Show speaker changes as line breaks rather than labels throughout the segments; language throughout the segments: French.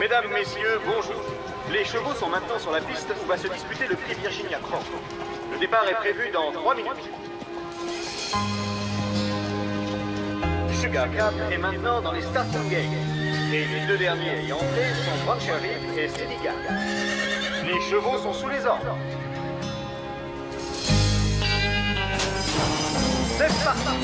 Mesdames, messieurs, bonjour. Les chevaux sont maintenant sur la piste où va se disputer le prix Virginia Cross. Le départ est prévu dans 3 minutes. Sugar Cap est maintenant dans les starting gates. Et les deux derniers ayant entré sont Brown Sheriff et Senegal. Les chevaux sont sous les ordres. C'est parti!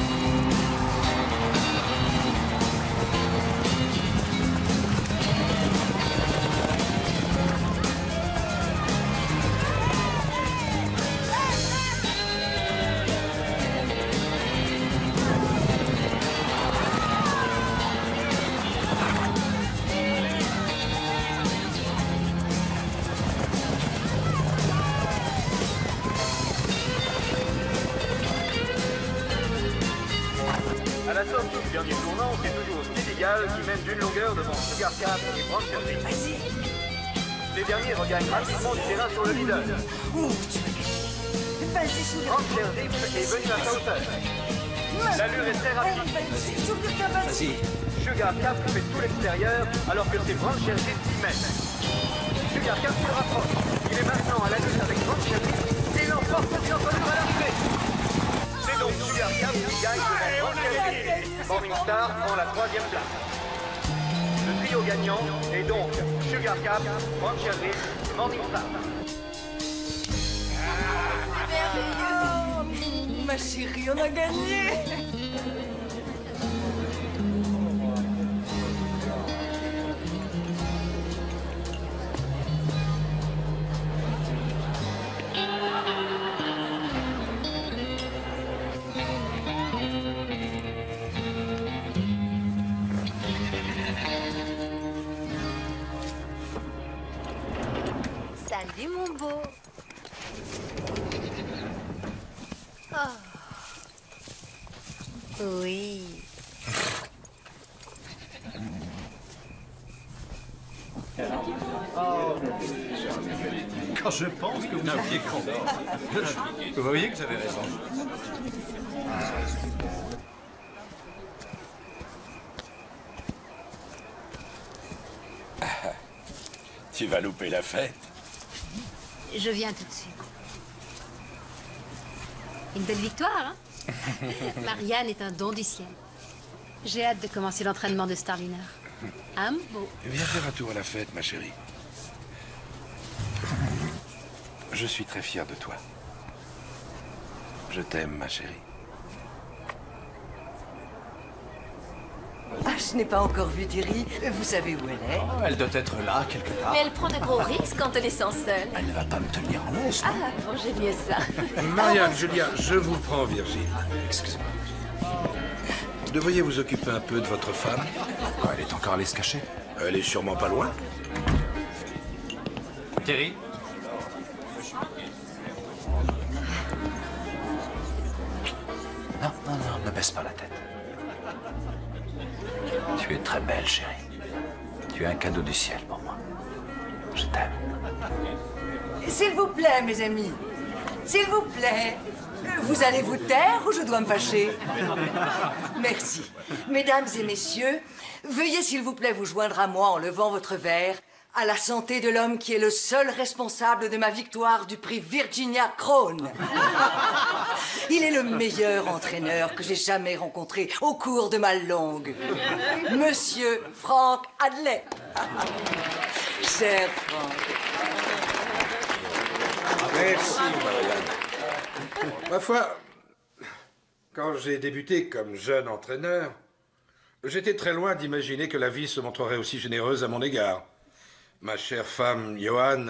À la sortie du dernier tournant, c'est toujours Senegal qui mène d'une longueur devant Sugar Cap et Brown Sheriff.
Vas-y.
Ces derniers regagnent rapidement du terrain sur le leader.
Ouh, tu m'as... Vas-y, Sugar.
Brown Sheriff est venu à sa hauteur. L'allure est très rapide.
Vas-y.
Sugar Cap fait tout l'extérieur alors que c'est Brown Sheriff qui mène. Sugar Cap se rapproche. Il est maintenant à la lutte avec Brown Sheriff et l'emporte bien connu à l'arrivée. C'est donc Sugar Cap qui gagne devant Brown Sheriff. Morningstar prend la 3e place. Le trio gagnant est donc Sugar Cap, Brown Sheriff, Morningstar.
Merveilleux. Ma chérie, on a gagné.
Salut mon beau. Oh. Oui.
Quand je pense que vous aviez con. Vous voyez que j'avais raison.
Tu vas louper la fête.
Je viens tout de suite. Une belle victoire, hein? Marianne est un don du ciel. J'ai hâte de commencer l'entraînement de Starliner. Hein, beau?
Viens faire un tour à la fête, ma chérie. Je suis très fier de toi. Je t'aime, ma chérie.
Ah, je n'ai pas encore vu Thierry. Vous savez où elle est?
Oh, elle doit être là, quelque part.
Mais elle prend de gros risques quand elle est sans seule.
Elle ne va pas me tenir en laisse.
Ah, bon, j'ai mieux ça.
Marianne, Julia, je vous prends, Virgile.
Excusez-moi.
Vous devriez vous occuper un peu de votre femme.
Quoi, elle est encore allée se cacher?
Elle est sûrement pas loin.
Terry? Non, non, non, ne baisse pas la tête. Tu es très belle, chérie. Tu es un cadeau du ciel pour moi. Je t'aime.
S'il vous plaît, mes amis. S'il vous plaît. Vous allez vous taire ou je dois me fâcher? Merci. Mesdames et messieurs, veuillez s'il vous plaît vous joindre à moi en levant votre verre à la santé de l'homme qui est le seul responsable de ma victoire du prix Virginia Crown. Il est le meilleur entraîneur que j'ai jamais rencontré au cours de ma longue. Monsieur Frank Hadley. Cher Frank.
Merci, Marianne. Ma foi, quand j'ai débuté comme jeune entraîneur, j'étais très loin d'imaginer que la vie se montrerait aussi généreuse à mon égard. Ma chère femme, Johan,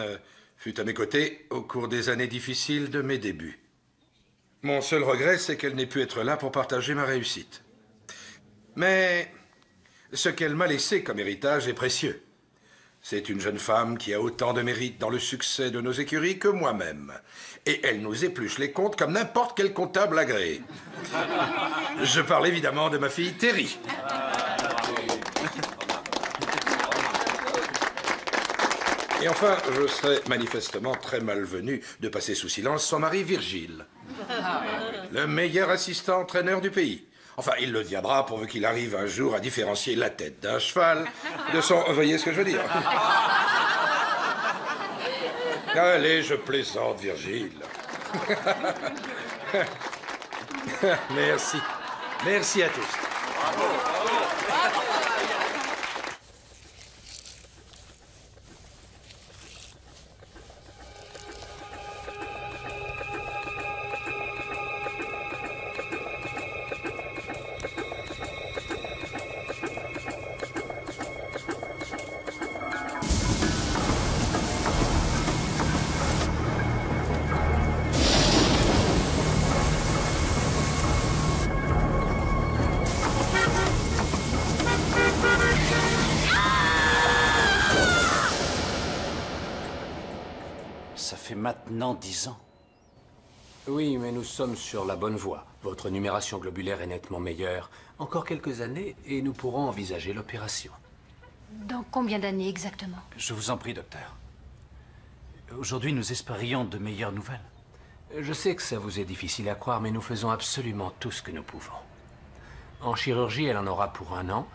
fut à mes côtés au cours des années difficiles de mes débuts. Mon seul regret, c'est qu'elle n'ait pu être là pour partager ma réussite. Mais ce qu'elle m'a laissé comme héritage est précieux. C'est une jeune femme qui a autant de mérite dans le succès de nos écuries que moi-même. Et elle nous épluche les comptes comme n'importe quel comptable agréé. Je parle évidemment de ma fille Terry. Et enfin, je serais manifestement très malvenu de passer sous silence son mari Virgile. Le meilleur assistant-entraîneur du pays. Enfin, il le deviendra pourvu qu'il arrive un jour à différencier la tête d'un cheval de son... Vous voyez ce que je veux dire? Allez, je plaisante, Virgile. Merci. Merci à tous.
Ça fait maintenant 10 ans.
Oui, mais nous sommes sur la bonne voie. Votre numération globulaire est nettement meilleure. Encore quelques années et nous pourrons envisager l'opération.
Dans combien d'années exactement?
Je vous en prie, docteur. Aujourd'hui, nous espérions de meilleures nouvelles.
Je sais que ça vous est difficile à croire, mais nous faisons absolument tout ce que nous pouvons. En chirurgie, elle en aura pour 1 an,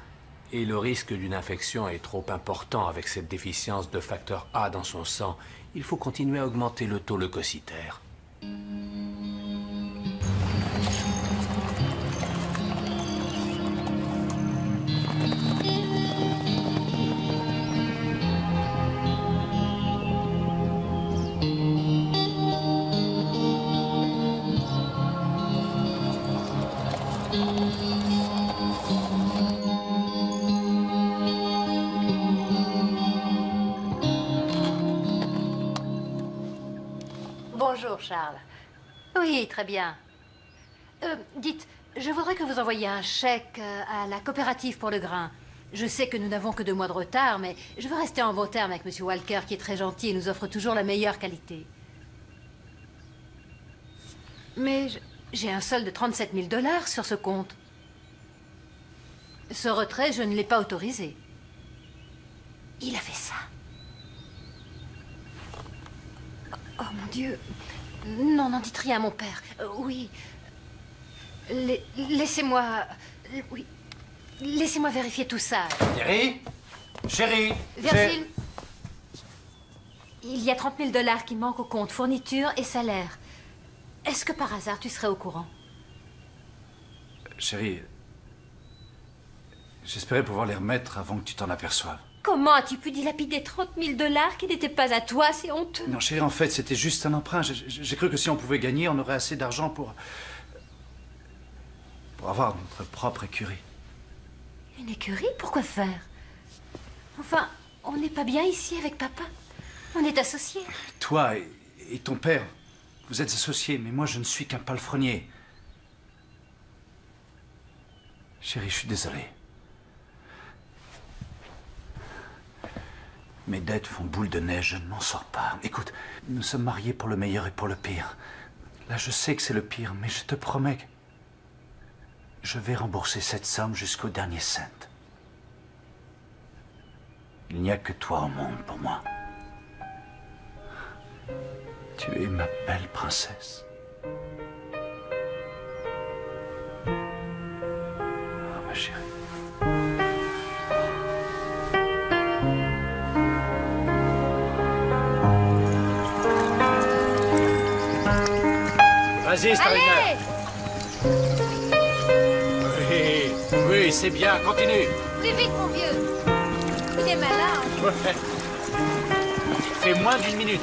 et le risque d'une infection est trop important avec cette déficience de facteur A dans son sang. Il faut continuer à augmenter le taux leucocytaire.
Bonjour, Charles. Oui, très bien. Dites, je voudrais que vous envoyiez un chèque à la coopérative pour le grain. Je sais que nous n'avons que 2 mois de retard, mais je veux rester en bon terme avec M. Walker, qui est très gentil et nous offre toujours la meilleure qualité. Mais j'ai un solde de 37 000 $ sur ce compte. Ce retrait, je ne l'ai pas autorisé. Il a fait ça. Oh, mon Dieu. Non, n'en dites rien à mon père. Oui. Laissez-moi... Oui. Laissez-moi vérifier tout ça.
Chérie? Chérie?
Virgile, il y a 30 000 $ qui manquent au compte fourniture et salaire. Est-ce que par hasard tu serais au courant?
Chérie, j'espérais pouvoir les remettre avant que tu t'en aperçoives.
Comment as-tu pu dilapider 30 000 $ qui n'étaient pas à toi? C'est honteux.
Non, chérie, en fait, c'était juste un emprunt. J'ai cru que si on pouvait gagner, on aurait assez d'argent pour avoir notre propre écurie.
Une écurie? Pourquoi faire? Enfin, on n'est pas bien ici avec papa. On est associés.
Toi et ton père, vous êtes associés, mais moi, je ne suis qu'un palefrenier. Chérie, je suis désolé. Mes dettes font boule de neige, je ne m'en sors pas. Écoute, nous sommes mariés pour le meilleur et pour le pire. Là, je sais que c'est le pire, mais je te promets que je vais rembourser cette somme jusqu'au dernier cent. Il n'y a que toi au monde pour moi. Tu es ma belle princesse. Oh, ma chérie.
Vas-y, Starliner.
Allez!
Oui, c'est bien, continue.
Plus vite, mon vieux. Il est malin.
Ouais. Fais moins d'1 minute.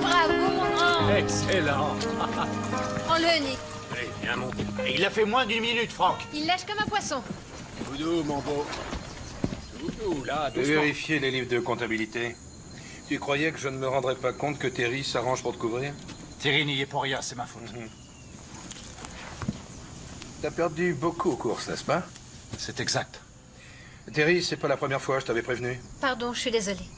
Bravo, mon grand.
Excellent.
Prends-le, Nick.
Allez, viens monter. Et il a fait moins d'1 minute, Franck.
Il lâche comme un poisson.
Doudou, mon beau. Doudou, là,
J'ai
doucement.
vérifié les livres de comptabilité. Tu croyais que je ne me rendrais pas compte que Terry s'arrange pour te couvrir?
Thierry n'y est pour rien, c'est ma faute.
T'as perdu beaucoup aux courses, n'est-ce pas?
C'est exact.
Terry, c'est pas la première fois, je t'avais prévenu.
Pardon, je suis désolée.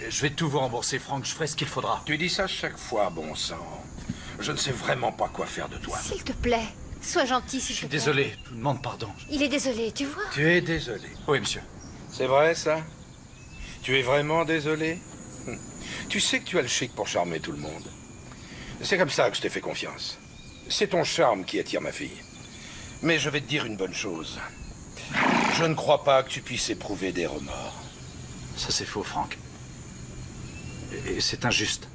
Je vais tout vous rembourser, Franck. Je ferai ce qu'il faudra.
Tu dis ça chaque fois, bon sang. Je ne sais vraiment pas quoi faire de toi.
S'il te plaît, sois gentil, s'il
Je suis
te plaît.
désolé. Je vous demande pardon.
Il est désolé, tu vois.
Tu es désolé.
Oui, monsieur.
C'est vrai, ça? Tu es vraiment désolé? Tu sais que tu as le chic pour charmer tout le monde. C'est comme ça que je t'ai fait confiance. c'est ton charme qui attire ma fille. Mais je vais te dire une bonne chose. Je ne crois pas que tu puisses éprouver des remords.
Ça, c'est faux, Frank. Et c'est injuste.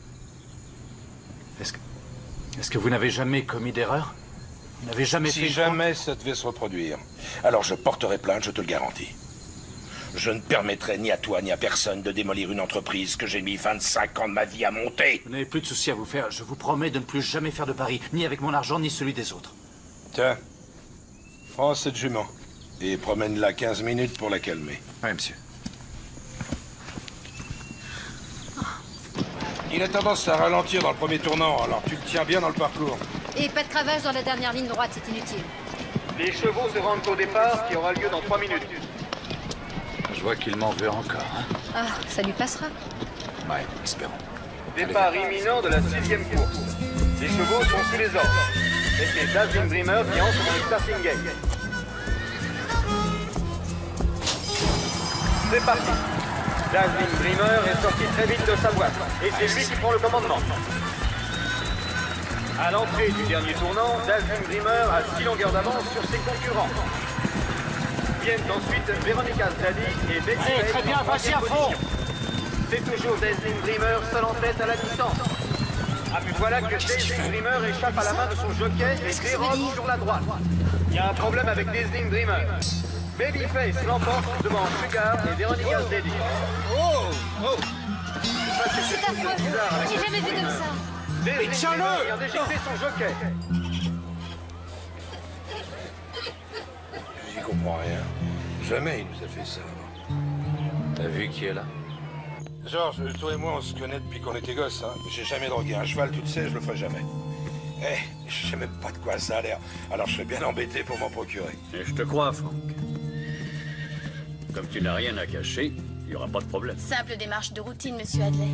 Est-ce que vous n'avez jamais commis d'erreur? Vous n'avez jamais fait...
Si jamais ça devait se reproduire, alors je porterai plainte, je te le garantis. Je ne permettrai ni à toi ni à personne de démolir une entreprise que j'ai mis 25 ans de ma vie à monter.
Vous n'avez plus de soucis à vous faire. Je vous promets de ne plus jamais faire de paris, ni avec mon argent, ni celui des autres.
Tiens, prends cette jument et promène-la 15 minutes pour la calmer.
Oui, monsieur.
Il a tendance à ralentir dans le premier tournant, alors tu le tiens bien dans le parcours.
Et pas de cravache dans la dernière ligne droite, c'est inutile.
Les chevaux se rendent au départ qui aura lieu dans 3 minutes.
Je vois qu'il m'en veut encore, hein.
Ah, ça lui passera.
Ouais, espérons.
Départ imminent de la 6e course. Les chevaux sont sous les ordres. Et c'est Dazzling Dreamer qui entre dans le starting gate. C'est parti. Dazzling Dreamer est sorti très vite de sa boîte. Et c'est lui qui prend le commandement. À l'entrée du dernier tournant, Dazzling Dreamer a 6 longueurs d'avance sur ses concurrents. Viennent ensuite Veronica Zdadi et Becky Hayes.
Très bien, vas-y à fond.
C'est toujours Dazzling Dreamer seul en tête à la distance. Ah, puis voilà que Dazzling Dreamer échappe à la main de son jockey et dérobe sur la droite. Il y a un problème avec Dazzling Dreamer. Babyface l'emporte devant Sugar et Veronica Zdadi.
C'est affreux. J'ai jamais vu comme ça.
Dazzling Dreamer vient d'éjecter son jockey.
J'y comprends rien. Jamais il nous a fait ça.
T'as vu qui est là?
Georges, toi et moi, on se connaît depuis qu'on était gosses, hein. J'ai jamais drogué un cheval, tu le sais, je le ferai jamais. Eh, je sais même pas de quoi ça a l'air. Alors je serais bien embêté pour m'en procurer.
Et je te crois, Franck. Comme tu n'as rien à cacher, il n'y aura pas de problème.
Simple démarche de routine, monsieur Hadley.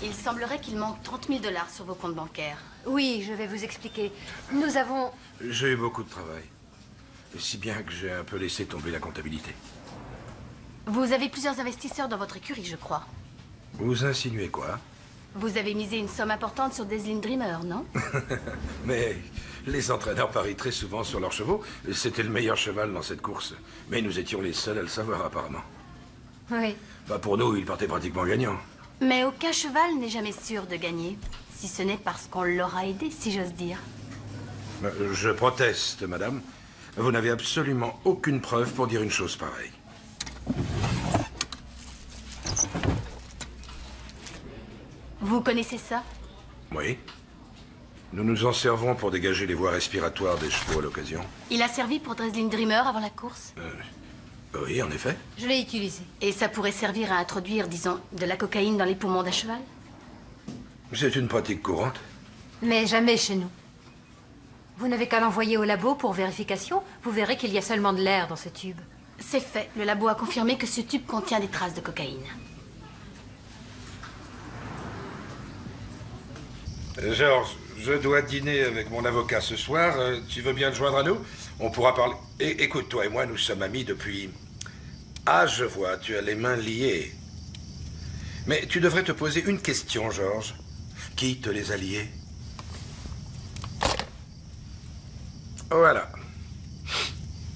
Il semblerait qu'il manque 30 000 $ sur vos comptes bancaires.
Oui, je vais vous expliquer. Nous avons...
J'ai eu beaucoup de travail. Si bien que j'ai un peu laissé tomber la comptabilité.
Vous avez plusieurs investisseurs dans votre écurie, je crois.
Vous insinuez quoi?
Vous avez misé une somme importante sur Dazzling Dreamer, non?
Mais les entraîneurs parient très souvent sur leurs chevaux. C'était le meilleur cheval dans cette course. Mais nous étions les seuls à le savoir, apparemment.
Oui.
Bah pour nous, il partait pratiquement gagnant.
Mais aucun cheval n'est jamais sûr de gagner. Si ce n'est parce qu'on l'aura aidé, si j'ose dire.
Je proteste, madame. Vous n'avez absolument aucune preuve pour dire une chose pareille.
Vous connaissez ça?
Oui. Nous nous en servons pour dégager les voies respiratoires des chevaux à l'occasion.
Il a servi pour Dazzling Dreamer avant la course?
Oui, en effet.
Je l'ai utilisé.
Et ça pourrait servir à introduire, disons, de la cocaïne dans les poumons d'un cheval?
C'est une pratique courante.
Mais jamais chez nous. Vous n'avez qu'à l'envoyer au labo pour vérification. Vous verrez qu'il y a seulement de l'air dans ce tube.
C'est fait. Le labo a confirmé que ce tube contient des traces de cocaïne.
Georges, je dois dîner avec mon avocat ce soir. Tu veux bien te joindre à nous? On pourra parler... Écoute, toi et moi, nous sommes amis depuis... Ah, je vois, tu as les mains liées. Mais tu devrais te poser une question, Georges. Qui te les a liés? Voilà.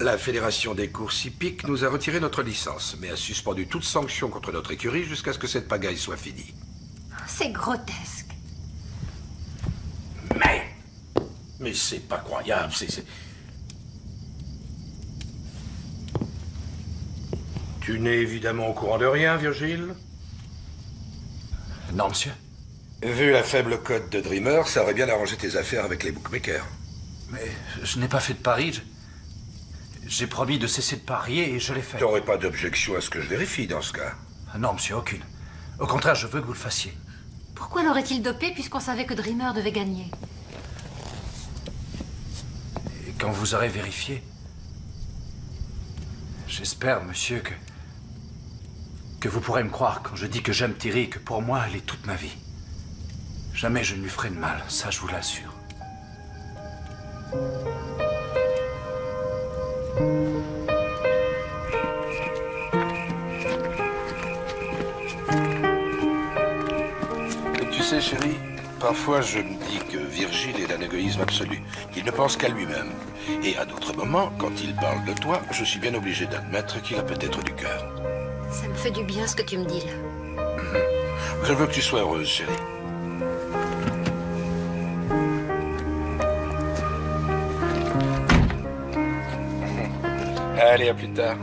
La Fédération des courses hippiques nous a retiré notre licence, mais a suspendu toute sanction contre notre écurie jusqu'à ce que cette pagaille soit finie.
C'est grotesque.
Mais c'est pas croyable, c'est... Tu n'es évidemment au courant de rien, Virgile?
Non, monsieur.
Vu la faible cote de Dreamer, ça aurait bien arrangé tes affaires avec les bookmakers.
Mais je n'ai pas fait de pari. J'ai promis de cesser de parier et je l'ai fait.
T'aurais pas d'objection à ce que je vérifie dans ce cas?
Non, monsieur, aucune. Au contraire, je veux que vous le fassiez.
Pourquoi l'aurait-il dopé puisqu'on savait que Dreamer devait gagner?
Et quand vous aurez vérifié, j'espère, monsieur, que vous pourrez me croire quand je dis que j'aime Thierry et que pour moi, elle est toute ma vie. Jamais je ne lui ferai de mal, ça je vous l'assure.
sais, chérie, parfois je me dis que Virgile est d'un égoïsme absolu, qu'il ne pense qu'à lui-même. Et à d'autres moments, quand il parle de toi, je suis bien obligé d'admettre qu'il a peut-être du cœur.
Ça me fait du bien ce que tu me dis là.
Je veux que tu sois heureuse, chérie. Allez, à plus tard.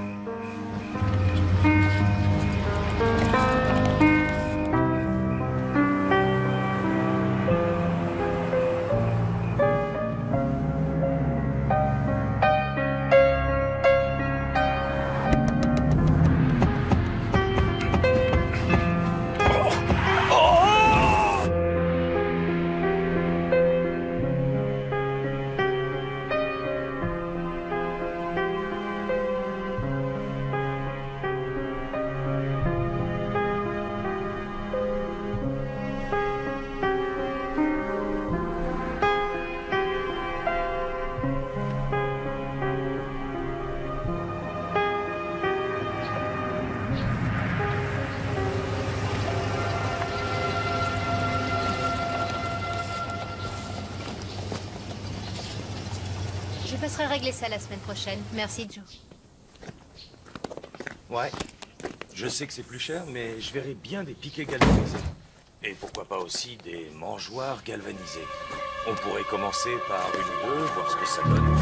Je passerai régler ça la semaine prochaine. Merci, Joe.
Ouais. Je sais que c'est plus cher, mais je verrai bien des piquets galvanisés. Et pourquoi pas aussi des mangeoires galvanisés. On pourrait commencer par une ou deux, voir ce que ça donne.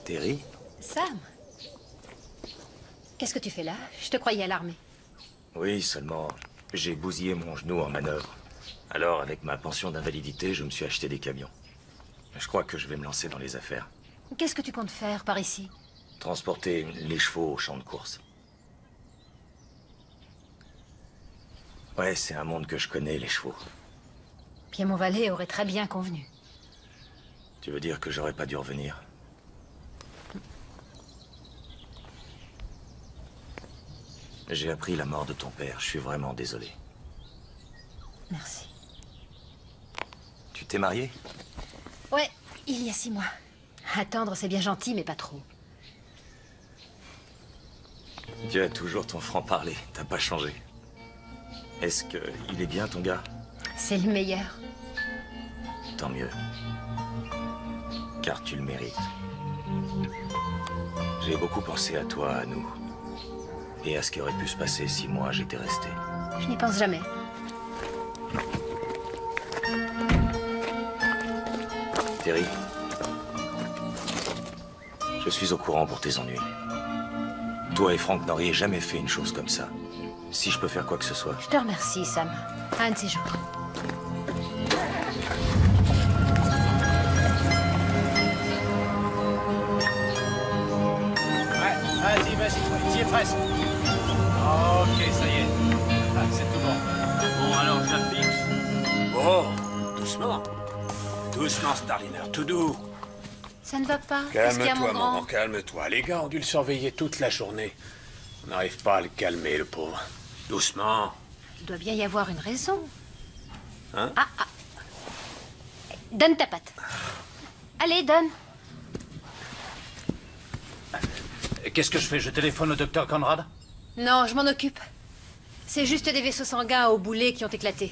Terry?
Sam? Qu'est-ce que tu fais là? Je te croyais à l'armée.
Oui, seulement j'ai bousillé mon genou en manœuvre. Alors, avec ma pension d'invalidité, je me suis acheté des camions. Je crois que je vais me lancer dans les affaires.
Qu'est-ce que tu comptes faire par ici?
Transporter les chevaux au champ de course. Ouais, c'est un monde que je connais, les chevaux.
Piémont Vallée aurait très bien convenu.
Tu veux dire que j'aurais pas dû revenir? J'ai appris la mort de ton père. Je suis vraiment désolé.
Merci.
Tu t'es marié?
Ouais, il y a 6 mois. Attendre, c'est bien gentil, mais pas trop.
Tu as toujours ton franc-parler. T'as pas changé. Est-ce qu'il est bien, ton gars?
C'est le meilleur.
Tant mieux. Car tu le mérites. J'ai beaucoup pensé à toi, à nous. Et à ce qui aurait pu se passer si moi j'étais resté.
Je n'y pense jamais.
Terry, je suis au courant pour tes ennuis. Toi et Frank n'auriez jamais fait une chose comme ça. Si je peux faire quoi que ce soit.
Je te remercie, Sam. Un de ces jours.
Ouais, vas-y, t'y es presque. Ok, ça y est. Ah, c'est tout bon.
Bon, alors, je la fixe. Oh, doucement. Doucement, Starliner, tout doux.
Ça ne va pas? Qu'est-ce qu'il y a, mon grand?
calme-toi. Les gars ont dû le surveiller toute la journée. On n'arrive pas à le calmer, le pauvre.
Doucement.
Il doit bien y avoir une raison.
Hein?
Ah. Donne ta patte. Allez, donne.
Qu'est-ce que je fais? Je téléphone au docteur Conrad?
Non, je m'en occupe. C'est juste des vaisseaux sanguins au boulet qui ont éclaté.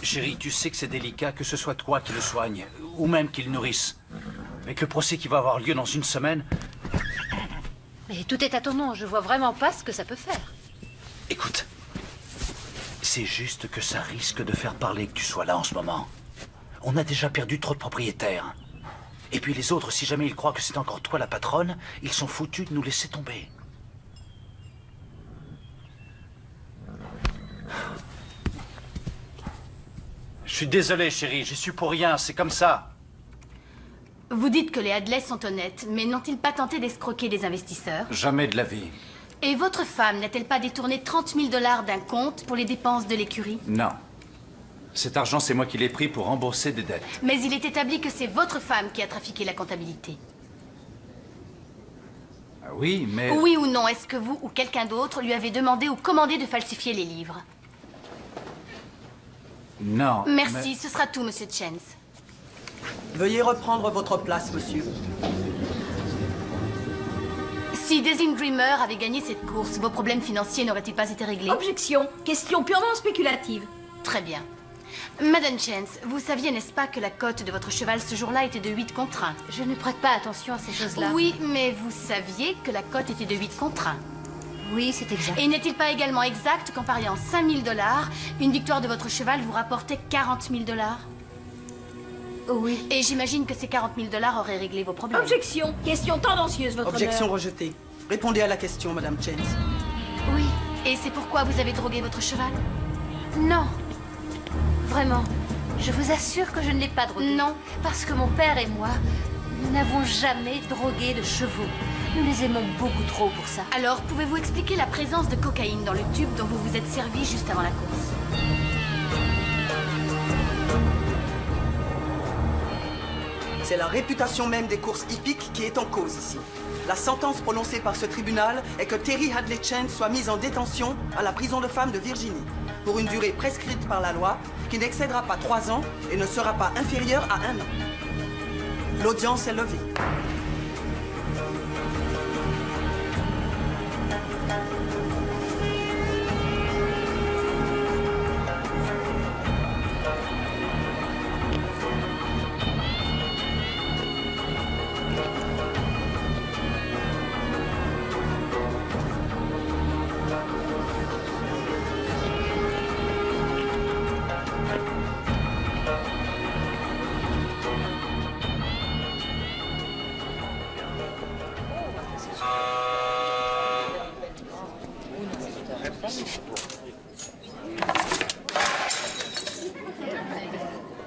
Chérie, tu sais que c'est délicat que ce soit toi qui le soigne, ou même qui le nourrisse. Avec le procès qui va avoir lieu dans une semaine...
Mais tout est à ton nom, je vois vraiment pas ce que ça peut faire.
Écoute, c'est juste que ça risque de faire parler que tu sois là en ce moment. On a déjà perdu trop de propriétaires. Et puis les autres, si jamais ils croient que c'est encore toi la patronne, ils sont foutus de nous laisser tomber. Je suis désolé, chérie, j'y suis pour rien, c'est comme ça.
Vous dites que les Hadley sont honnêtes, mais n'ont-ils pas tenté d'escroquer des investisseurs?
Jamais de la vie.
Et votre femme n'a-t-elle pas détourné 30 000 $ d'un compte pour les dépenses de l'écurie?
Non. Cet argent, c'est moi qui l'ai pris pour rembourser des dettes.
Mais il est établi que c'est votre femme qui a trafiqué la comptabilité.
Oui, mais...
Oui ou non, est-ce que vous ou quelqu'un d'autre lui avez demandé ou commandé de falsifier les livres?
Non.
Merci, ce sera tout, monsieur Chance.
Veuillez reprendre votre place, monsieur.
Si Daisy Dreamer avait gagné cette course, vos problèmes financiers n'auraient-ils pas été réglés?
Objection. Question purement spéculative.
Très bien. Madame Chance, vous saviez, n'est-ce pas, que la cote de votre cheval ce jour-là était de 8 contre 1?
Je ne prête pas attention à ces choses-là.
Oui, mais vous saviez que la cote était de 8 contre 1.
Oui, c'est exact.
Et n'est-il pas également exact qu'en pariant 5 000 $, une victoire de votre cheval vous rapportait 40 000 $?
Oui.
Et j'imagine que ces 40 000 $ auraient réglé vos problèmes.
Objection. Question tendancieuse, votre
Objection
honneur.
rejetée. Répondez à la question, Madame Chance.
Oui. Et c'est pourquoi vous avez drogué votre cheval?
Non. Vraiment. Je vous assure que je ne l'ai pas drogué.
Non.
Parce que mon père et moi, nous n'avons jamais drogué de chevaux. Nous les aimons beaucoup trop pour ça.
Alors, pouvez-vous expliquer la présence de cocaïne dans le tube dont vous vous êtes servi juste avant la course?
C'est la réputation même des courses hippiques qui est en cause ici. La sentence prononcée par ce tribunal est que Terry Hadley Chance soit mise en détention à la prison de femmes de Virginie pour une durée prescrite par la loi qui n'excédera pas 3 ans et ne sera pas inférieure à 1 an. L'audience est levée.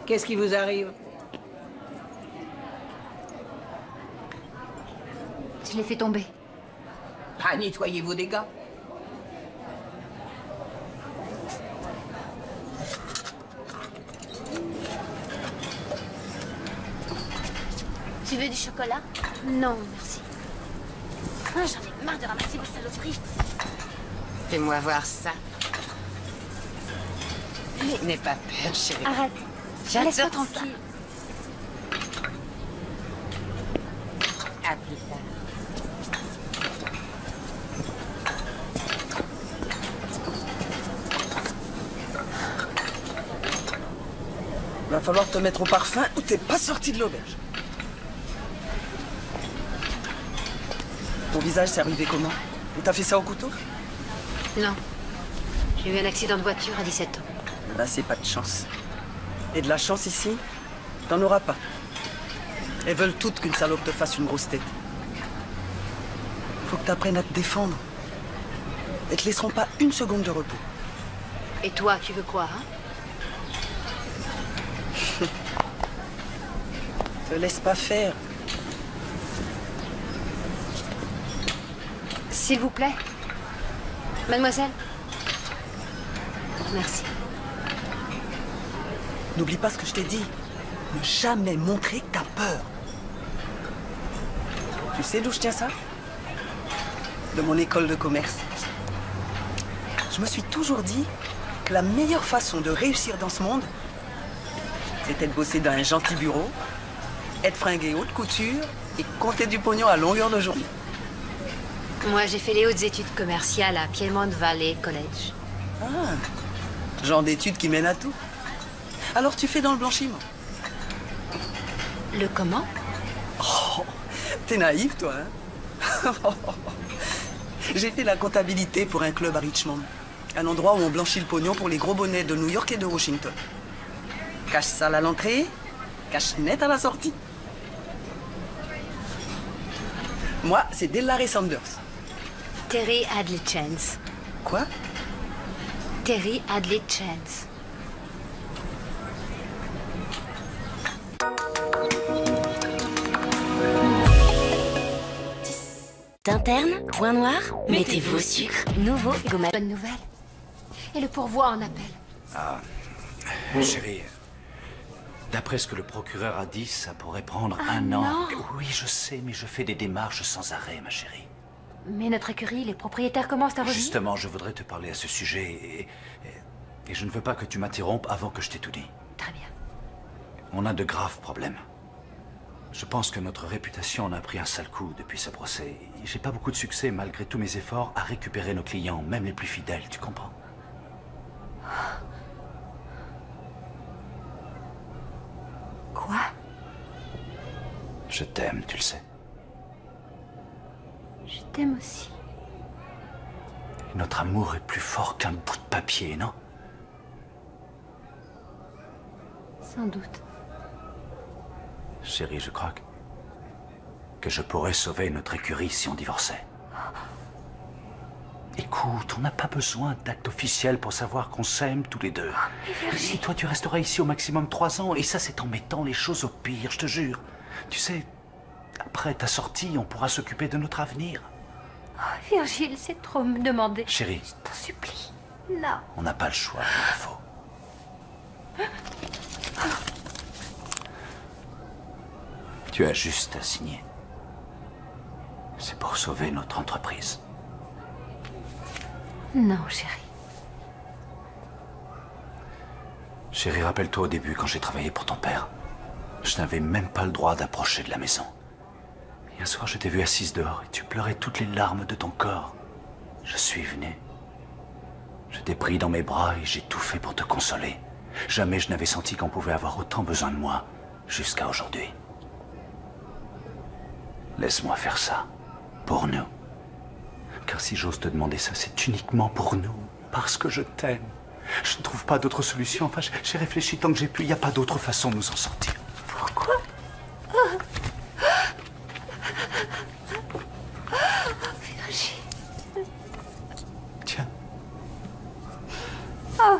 Qu'est-ce qui vous arrive?
Je l'ai fait tomber.
Ah, nettoyez vos dégâts.
Tu veux du chocolat?
Non, merci.
Ah, j'en ai marre de ramasser vos saloperies.
Fais-moi voir ça. N'aie pas peur, chérie.
Arrête.
J'adore
Laisse-moi
ça.
tranquille.
À plus tard.
Va falloir te mettre au parfum ou t'es pas sorti de l'auberge. Ton visage, c'est arrivé comment? Et t'as fait ça au couteau?
Non. J'ai eu un accident de voiture à 17 ans.
Là, c'est pas de chance. Et de la chance ici, t'en auras pas. Elles veulent toutes qu'une salope te fasse une grosse tête. Faut que t'apprennes à te défendre. Elles te laisseront pas une seconde de repos.
Et toi, tu veux quoi, hein?
Te laisse pas faire.
S'il vous plaît. Mademoiselle. Merci.
N'oublie pas ce que je t'ai dit. Ne jamais montrer que t'as peur. Tu sais d'où je tiens ça? De mon école de commerce. Je me suis toujours dit que la meilleure façon de réussir dans ce monde, c'était de bosser dans un gentil bureau, être fringué haute couture et compter du pognon à longueur de journée.
Moi, j'ai fait les hautes études commerciales à Piedmont Valley College.
Ah, genre d'études qui mènent à tout. Alors tu fais dans le blanchiment?
Le comment?
Oh, t'es naïf, toi, hein? J'ai fait la comptabilité pour un club à Richmond. Un endroit où on blanchit le pognon pour les gros bonnets de New York et de Washington. Cache sale à l'entrée, cache net à la sortie. Moi, c'est Delary Sanders.
Terry Hadley Chance.
Quoi?
Terry Hadley Chance.
Interne, point noir, mettez-vous au sucre. Nouveau gommage.
Bonne nouvelle. Et le pourvoi en appel.
Ah, chérie, d'après ce que le procureur a dit, ça pourrait prendre un an. Oui, je sais, mais je fais des démarches sans arrêt, ma chérie.
Mais notre écurie, les propriétaires commencent à revenir.
Justement, je voudrais te parler à ce sujet et je ne veux pas que tu m'interrompes avant que je t'ai tout dit.
Très bien.
On a de graves problèmes. Je pense que notre réputation en a pris un sale coup depuis ce procès. J'ai pas beaucoup de succès, malgré tous mes efforts, à récupérer nos clients, même les plus fidèles, tu comprends?
Quoi?
Je t'aime, tu le sais.
Je t'aime aussi.
Notre amour est plus fort qu'un bout de papier, non?
Sans doute.
Chérie, je crois que je pourrais sauver notre écurie si on divorçait. Écoute, on n'a pas besoin d'acte officiel pour savoir qu'on s'aime tous les deux. Et toi, tu resteras ici au maximum 3 ans, et ça, c'est en mettant les choses au pire, je te jure. Tu sais, après ta sortie, on pourra s'occuper de notre avenir.
Oh, Virgile, c'est trop me demander.
Chérie.
Je t'en supplie. Non.
On n'a pas le choix, il le faut. Tu as juste à signer. C'est pour sauver notre entreprise.
Non, chérie.
Chérie, rappelle-toi au début quand j'ai travaillé pour ton père. Je n'avais même pas le droit d'approcher de la maison. Et un soir, je t'ai vue assise dehors et tu pleurais toutes les larmes de ton corps. Je suis venu. Je t'ai pris dans mes bras et j'ai tout fait pour te consoler. Jamais je n'avais senti qu'on pouvait avoir autant besoin de moi, jusqu'à aujourd'hui. Laisse-moi faire ça, pour nous. Car si j'ose te demander ça, c'est uniquement pour nous, parce que je t'aime. Je ne trouve pas d'autre solution. Enfin, j'ai réfléchi tant que j'ai pu. Il n'y a pas d'autre façon de nous en sortir.
Pourquoi? Virgile.
Tiens.
Oh.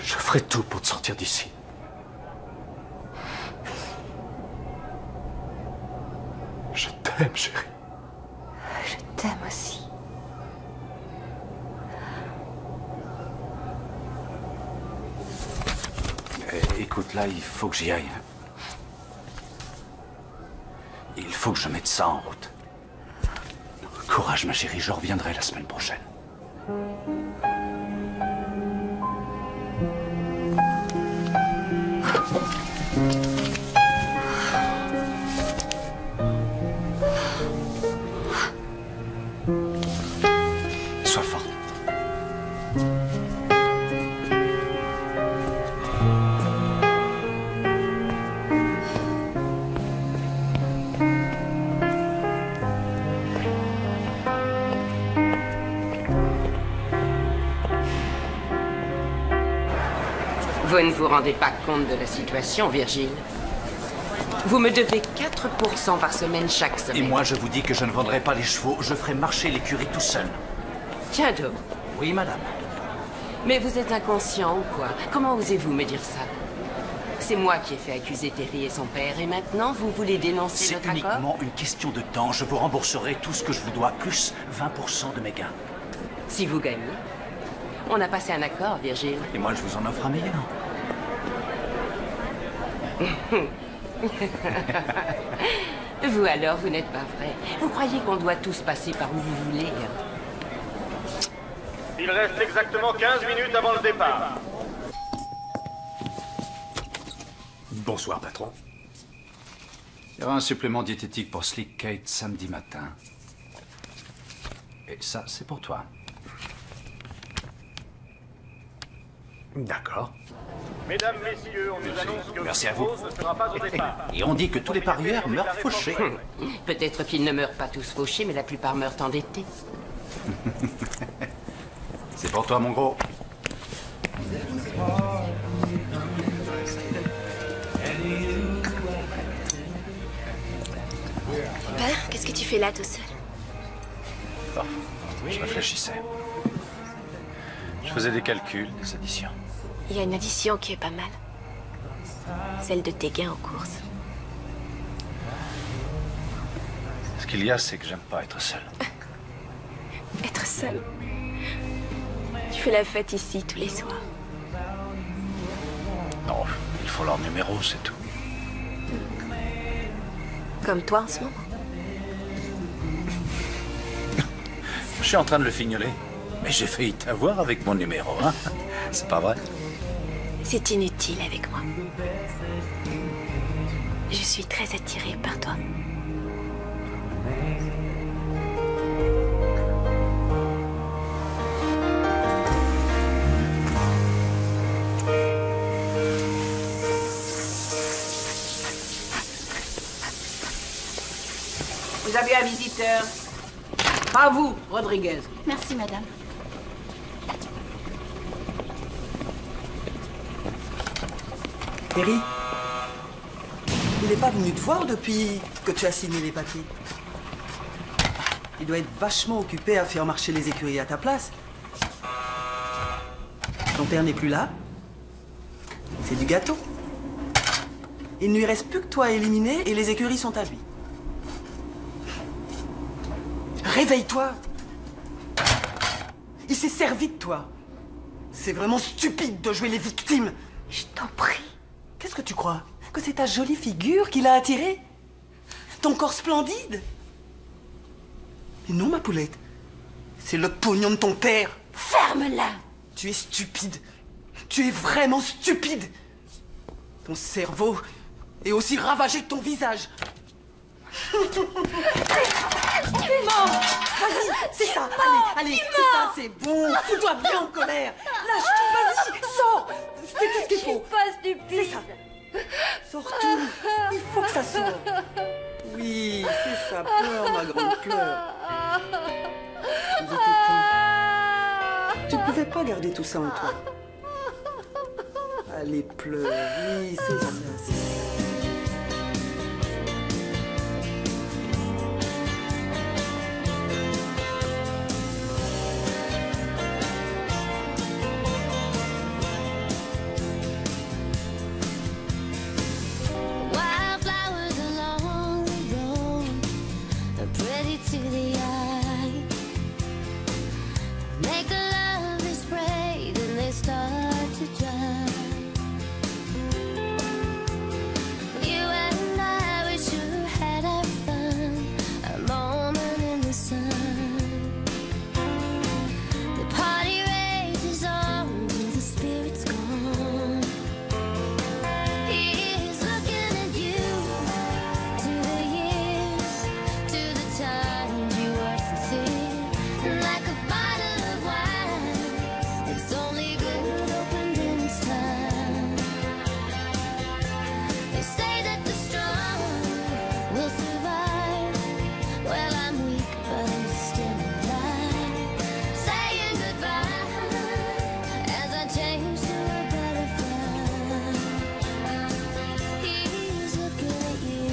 Je ferai tout pour te sortir d'ici. Je t'aime, chérie.
Je t'aime aussi.
Écoute, là, il faut que j'y aille. Il faut que je mette ça en route. Courage, ma chérie, je reviendrai la semaine prochaine. Sois forte.
Vous ne vous rendez pas compte de la situation, Virgile. Vous me devez 4% par semaine chaque semaine.
Et moi, je vous dis que je ne vendrai pas les chevaux. Je ferai marcher l'écurie tout seul.
Tiens donc.
Oui, madame.
Mais vous êtes inconscient ou quoi? Comment osez-vous me dire ça? C'est moi qui ai fait accuser Terry et son père, et maintenant vous voulez dénoncer notre accord?
C'est uniquement une question de temps. Je vous rembourserai tout ce que je vous dois, plus 20% de mes gains.
Si vous gagnez. On a passé un accord, Virgile.
Et moi, je vous en offre un meilleur.
Vous alors, vous n'êtes pas vrai. Vous croyez qu'on doit tous passer par où vous voulez?
Il reste exactement 15 minutes avant le départ.
Bonsoir, patron.
Il y aura un supplément diététique pour Slick Kate samedi matin. Et ça, c'est pour toi.
D'accord.
Mesdames, messieurs, on nous annonce que
Merci à
votre
vous.
pause ne sera pas au départ.
Et on dit que tous les parieurs meurent fauchés.
Peut-être qu'ils ne meurent pas tous fauchés, mais la plupart meurent endettés.
C'est pour toi, mon gros.
Père, qu'est-ce que tu fais là tout seul?
Je réfléchissais. Je faisais des calculs, des additions.
Il y a une addition qui est pas mal. Celle de tes gains aux courses.
Ce qu'il y a, c'est que j'aime pas être seul.
Être seul.
fais la fête ici tous les soirs.
Non, il faut leur numéro, c'est tout.
Comme toi en ce moment.
Je suis en train de le fignoler. Mais j'ai failli t'avoir avec mon numéro, hein. C'est pas vrai?
C'est inutile avec moi. Je suis très attirée par toi.
Vous avez un visiteur. À vous, Rodriguez.
Merci, madame.
Terry, il n'est pas venu te voir depuis que tu as signé les papiers. Il doit être vachement occupé à faire marcher les écuries à ta place. Ton père n'est plus là. C'est du gâteau. Il ne lui reste plus que toi à éliminer et les écuries sont à lui. Réveille-toi! Il s'est servi de toi. C'est vraiment stupide de jouer les victimes. Je t'en prie. Qu'est-ce que tu crois? Que c'est ta jolie figure qui l'a attiré? Ton corps splendide? Mais non, ma poulette. C'est le pognon de ton père.
Ferme-la!
Tu es stupide. Tu es vraiment stupide. Ton cerveau est aussi ravagé que ton visage. Tu mens! Vas-y, c'est ça. Allez, c'est ça, c'est bon. Fous-toi bien en colère. Lâche tout, vas-y, sors. C'est tout ce qu'il faut.
Pas stupide.
C'est ça. Sors tout. Il faut que ça sorte. Oui, c'est ça. Pleure, ma grande, pleure. Il était temps. Tu ne pouvais pas garder tout ça en toi. Allez, pleure. Oui, c'est ça, c'est ça.
Wildflowers along the road are pretty to the eye. Make a lovely spray, then they start to dry. You and I, we sure had our fun, a moment in the sun. The party rages on till the spirit's gone. He's looking at you, to the years, to the times you were sincere, like a bottle of wine. It's only good opened in its time. They say that the strong will survive. Well, I'm weak, but I'm still alive. Saying goodbye as I change to a butterfly. He's looking at you.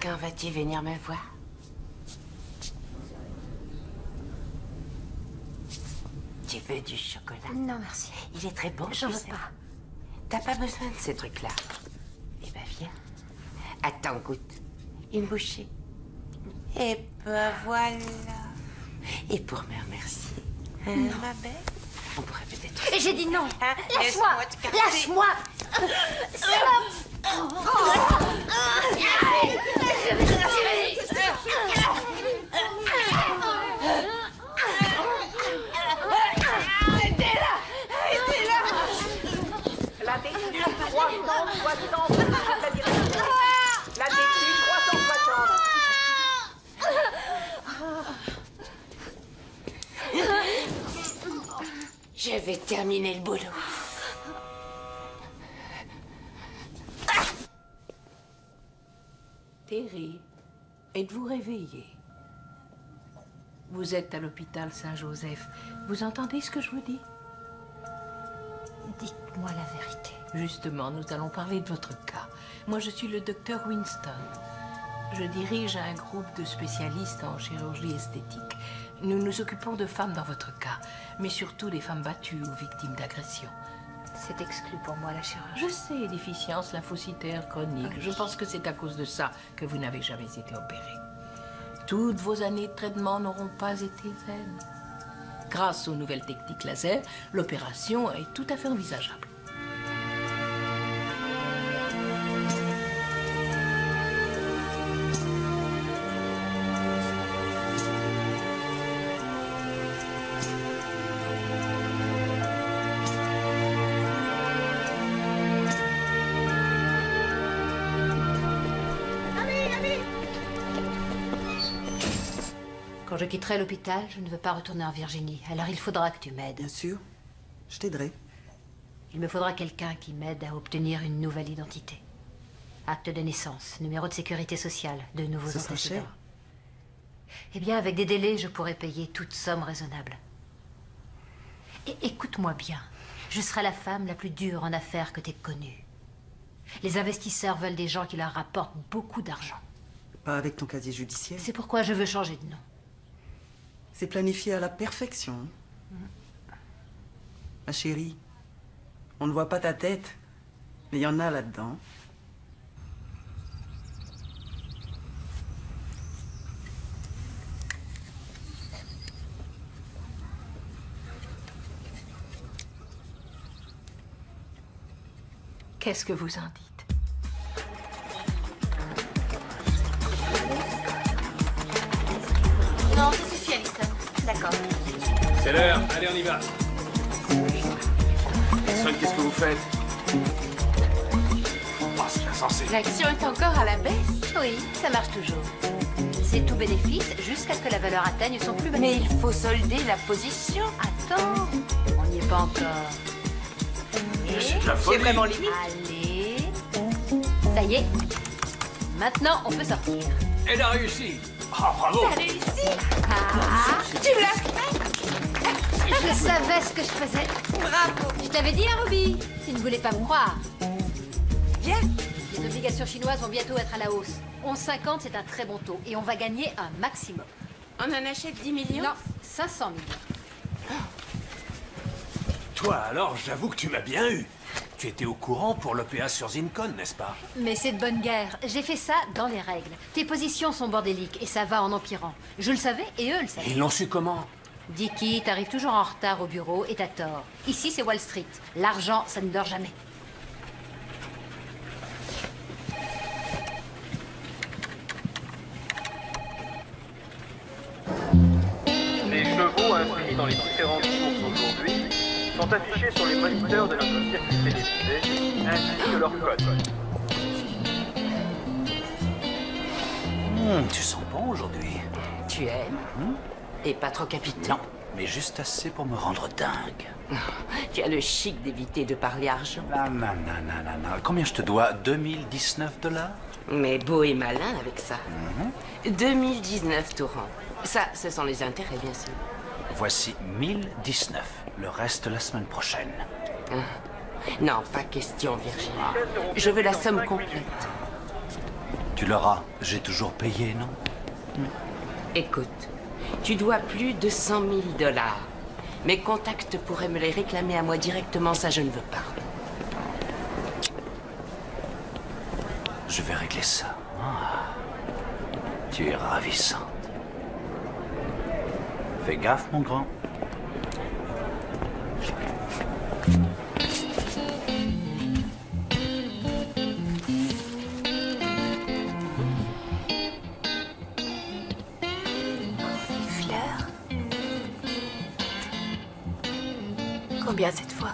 Quand vas-tu venir me voir? Tu veux du chocolat?
Non, merci.
Il est très bon.
J'en
tu
veux
sais.
pas.
T'as pas besoin de ces trucs-là. Eh ben, viens. Attends, goûte. Une bouchée. Et ben voilà. Et pour me remercier, ma belle, on pourrait peut-être...
Et j'ai dit non.
Hein,
Lâche-moi.
laisse-moi te caresser.
Lâche-moi.
La détenue 360 de la direction. La détenue 360.
Je vais terminer le boulot.
Terry, êtes-vous réveillé? Vous êtes à l'hôpital Saint-Joseph. Vous entendez ce que je vous dis?
Dites-moi la vérité.
Justement, nous allons parler de votre cas. Moi, je suis le docteur Winston. Je dirige un groupe de spécialistes en chirurgie esthétique. Nous nous occupons de femmes dans votre cas, mais surtout des femmes battues ou victimes d'agressions.
C'est exclu pour moi, la chirurgie.
Je sais, déficience lymphocytaire chronique. Je pense que c'est à cause de ça que vous n'avez jamais été opérée. Toutes vos années de traitement n'auront pas été vaines. Grâce aux nouvelles techniques laser, l'opération est tout à fait envisageable.
Quand je quitterai l'hôpital, je ne veux pas retourner en Virginie. Alors il faudra que tu m'aides.
Bien sûr. Je t'aiderai.
Il me faudra quelqu'un qui m'aide à obtenir une nouvelle identité. Acte de naissance, numéro de sécurité sociale, de nouveaux
Ce sera
antécédents.
cher.
Eh bien, avec des délais, je pourrais payer toute somme raisonnable. Et écoute-moi bien. Je serai la femme la plus dure en affaires que t'aies connue. Les investisseurs veulent des gens qui leur rapportent beaucoup d'argent.
Pas avec ton casier judiciaire.
C'est pourquoi je veux changer de nom.
C'est planifié à la perfection. Ma chérie, on ne voit pas ta tête, mais il y en a là-dedans.
Qu'est-ce que vous en dites?
Non, ça suffit, Alison. D'accord.
C'est l'heure, allez, on y va. Son, qu'est-ce que vous faites? Oh, c'est insensé.
L'action est encore à la baisse.
Oui, ça marche toujours. C'est tout bénéfice jusqu'à ce que la valeur atteigne son plus bas.
Mais il faut solder la position.
Attends, on n'y est pas encore.
C'est de la folie.
C'est vraiment limite.
Allez. Ça y est. Maintenant, on peut sortir.
Elle a réussi. Ah, bravo.
T'as réussi.
Ah,
Tu l'as fait.
je savais ce que je faisais.
Bravo.
Je t'avais dit, hein, Ruby? Tu ne voulais pas me croire.
Viens.
Les obligations chinoises vont bientôt être à la hausse. 11,50, c'est un très bon taux. Et on va gagner un maximum.
On en achète 10 millions?
Non, 500 millions.
Toi, alors, j'avoue que tu m'as bien eu. Tu étais au courant pour l'OPA sur Zincon, n'est-ce pas?
Mais c'est de bonne guerre. J'ai fait ça dans les règles. Tes positions sont bordéliques et ça va en empirant. Je le savais et eux le savaient.
Ils l'ont su comment?
Dicky, t'arrives toujours en retard au bureau et t'as tort. Ici, c'est Wall Street. L'argent, ça ne dort jamais.
Les chevaux inscrits dans les différentes courses aujourd'hui sont affichés sur les moniteurs de notre circuit télévisé, ainsi que leur code.
Tu sens bon aujourd'hui.
Tu aimes? Et pas trop capiteux?
Non, mais juste assez pour me rendre dingue.
Tu as le chic d'éviter de parler argent.
Non. Combien je te dois? 2019 $?
Mais beau et malin avec ça. 2019 tout rond. Ça, ce sont les intérêts, bien sûr.
Voici 1019. Le reste la semaine prochaine.
Non, pas question, Virginie. Je veux la somme complète.
Tu l'auras. J'ai toujours payé, non?
Écoute, tu dois plus de 100 000 $. Mes contacts pourraient me les réclamer à moi directement, ça je ne veux pas.
Je vais régler ça. Tu es ravissante. Fais gaffe, mon grand.
Fleurs. Combien cette fois?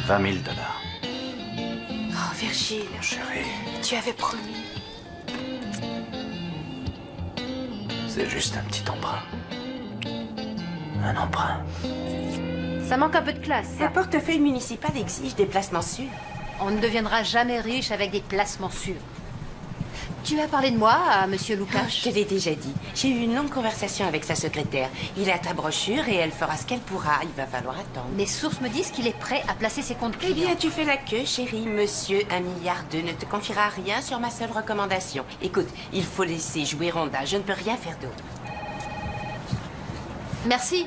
20 000 $.
Oh, Virgile.
Chérie,
Tu avais promis.
c'est juste un petit emprunt. Un emprunt.
Ça manque un peu de classe.
Le portefeuille municipal exige des placements sûrs.
On ne deviendra jamais riche avec des placements sûrs. Tu as parlé de moi à Monsieur Lucas?
Je te l'ai déjà dit. J'ai eu une longue conversation avec sa secrétaire. Il a ta brochure et elle fera ce qu'elle pourra. Il va falloir attendre.
Mes sources me disent qu'il est prêt à placer ses comptes
Eh
clients.
bien, tu fais la queue, chérie. Monsieur 1,2 milliard ne te confiera rien sur ma seule recommandation. Écoute, il faut laisser jouer Rhonda. Je ne peux rien faire d'autre.
Merci.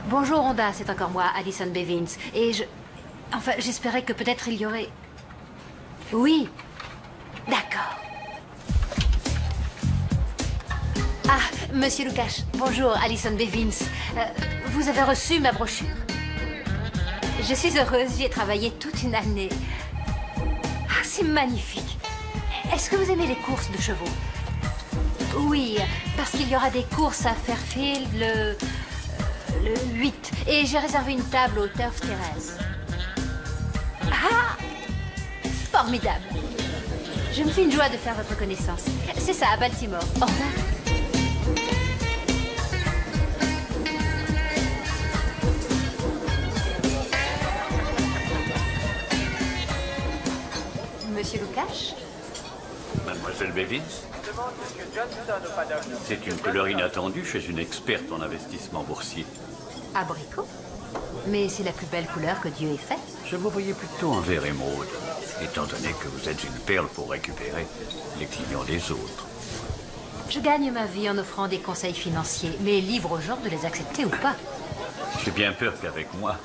Bonjour, Honda, c'est encore moi, Alison Bevins. Et Enfin, j'espérais que peut-être il y aurait... Oui. D'accord. Ah, Monsieur Lukash, bonjour, Alison Bevins. Vous avez reçu ma brochure? Je suis heureuse, j'y ai travaillé toute une année. Ah, c'est magnifique. Est-ce que vous aimez les courses de chevaux? Oui, parce qu'il y aura des courses à Fairfield le 8. Et j'ai réservé une table au Turf Terrace. Ah! Formidable. Je me fais une joie de faire votre connaissance. C'est ça, à Baltimore. Au revoir. Monsieur Lukash?
Mademoiselle Bevins? C'est une couleur inattendue chez une experte en investissement boursier.
Abricot? Mais c'est la plus belle couleur que Dieu ait faite.
Je vous voyais plutôt en vert émeraude, étant donné que vous êtes une perle pour récupérer les clients des autres.
Je gagne ma vie en offrant des conseils financiers, mais libre aux gens de les accepter ou pas.
J'ai bien peur qu'avec moi,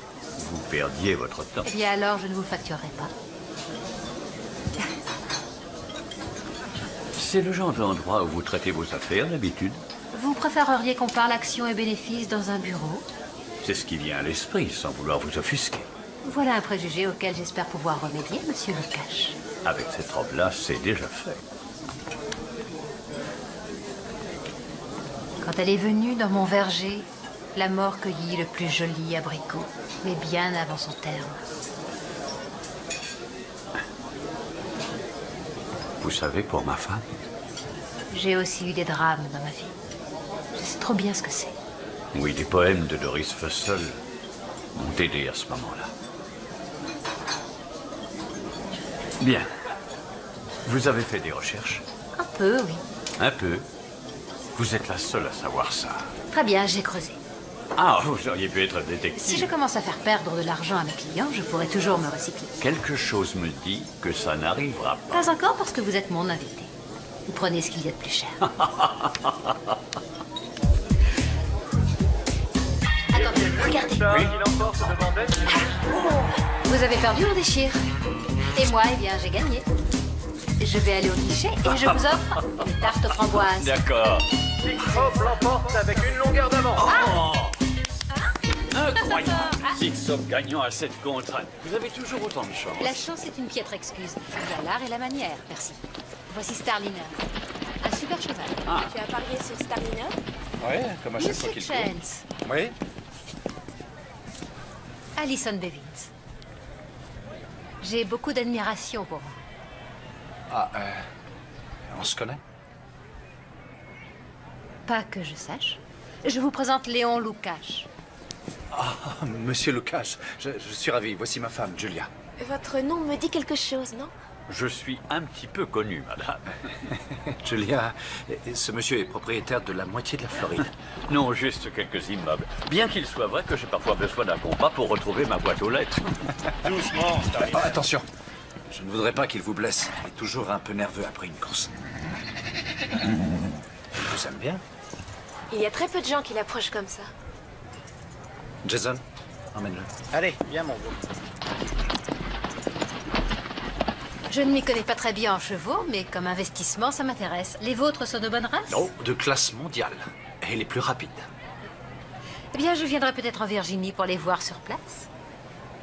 vous perdiez votre temps.
Eh bien alors, je ne vous facturerai pas.
C'est le genre d'endroit où vous traitez vos affaires d'habitude?
Vous préféreriez qu'on parle actions et bénéfices dans un bureau?
C'est ce qui vient à l'esprit, sans vouloir vous offusquer.
Voilà un préjugé auquel j'espère pouvoir remédier, Monsieur Lukash.
Avec cette robe-là, c'est déjà fait.
Quand elle est venue dans mon verger, la mort cueillit le plus joli abricot, mais bien avant son terme.
Vous savez, pour ma femme,
J'ai aussi eu des drames dans ma vie. Je sais trop bien ce que c'est.
oui, les poèmes de Doris Fussell m'ont aidé à ce moment-là. Bien. Vous avez fait des recherches?
Un peu, oui.
Un peu. Vous êtes la seule à savoir ça.
Très bien, j'ai creusé.
Ah, vous auriez pu être détective.
Si je commence à faire perdre de l'argent à mes clients, je pourrai toujours me recycler.
Quelque chose me dit que ça n'arrivera pas.
Pas encore parce que vous êtes mon invité. Vous prenez ce qu'il y a de plus cher. Attendez, regardez. Vous avez perdu, on déchire. Et moi, eh bien, j'ai gagné. Je vais aller au guichet et je vous offre une tarte aux framboises.
D'accord.
Big Hop l'emporte avec une longueur d'avance.
Incroyable. Six Hop gagnant à 7 contre 1. Vous avez toujours autant de chance.
La chance est une piètre excuse. Il y a l'art et la manière, merci. Voici Starliner. Un super cheval.
Tu as parié sur Starliner?
Oui, comme à chaque fois
Monsieur
qu'il faut.
Chance.
Oui.
Alison Bevins. J'ai beaucoup d'admiration pour vous.
Ah, on se connaît?
Pas que je sache. Je vous présente Léon Lukash.
Ah, Monsieur Lukash, je suis ravi. Voici ma femme, Julia.
Votre nom me dit quelque chose, non?
Je suis un petit peu connu, madame.
Julia, ce monsieur est propriétaire de la moitié de la Floride.
Non, juste quelques immeubles. Bien qu'il soit vrai que j'ai parfois besoin d'un compas pour retrouver ma boîte aux lettres. Doucement, Starliner.
Oh, attention, je ne voudrais pas qu'il vous blesse. Il est toujours un peu nerveux après une course. Il vous aime bien?
Il y a très peu de gens qui l'approchent comme ça.
Jason, emmène-le.
Allez, viens mon beau.
Je ne m'y connais pas très bien en chevaux, mais comme investissement, ça m'intéresse. Les vôtres sont de bonne race?
Oh, de classe mondiale. Et les plus rapides.
Eh bien, je viendrai peut-être en Virginie pour les voir sur place.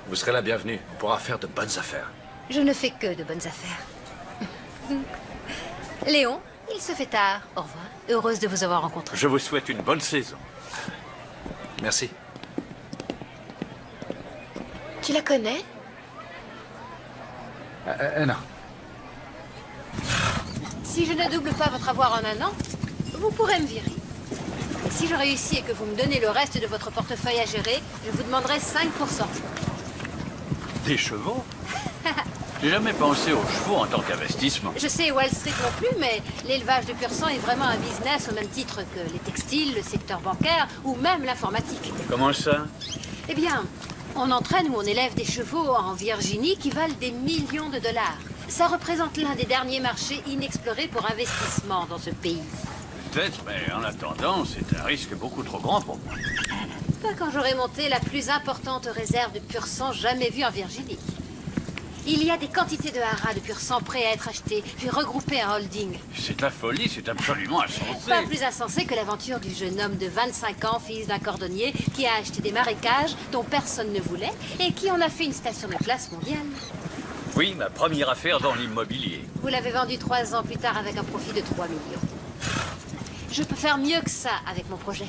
Vous serez la bienvenue. On pourra faire de bonnes affaires.
Je ne fais que de bonnes affaires. Léon, il se fait tard. Au revoir. Heureuse de vous avoir rencontré.
Je vous souhaite une bonne saison.
Merci.
Tu la connais?
Non.
Si je ne double pas votre avoir en un an, vous pourrez me virer. Et si je réussis et que vous me donnez le reste de votre portefeuille à gérer, je vous demanderai 5%.
Des chevaux? J'ai jamais pensé aux chevaux en tant qu'investissement.
Je sais, Wall Street non plus, mais l'élevage de pur sang est vraiment un business au même titre que les textiles, le secteur bancaire ou même l'informatique.
Comment ça?
Eh bien, on entraîne ou on élève des chevaux en Virginie qui valent des millions de dollars. Ça représente l'un des derniers marchés inexplorés pour investissement dans ce pays.
peut-être, mais en attendant, c'est un risque beaucoup trop grand pour moi.
Pas quand j'aurai monté la plus importante réserve de pur sang jamais vue en Virginie. Il y a des quantités de haras de pur sang prêts à être achetés, puis regroupés en holding.
C'est de la folie, c'est absolument insensé.
Pas plus insensé que l'aventure du jeune homme de 25 ans, fils d'un cordonnier, qui a acheté des marécages dont personne ne voulait et qui en a fait une station de classe mondiale.
Oui, ma première affaire dans l'immobilier.
Vous l'avez vendu 3 ans plus tard avec un profit de 3 millions. Je peux faire mieux que ça avec mon projet.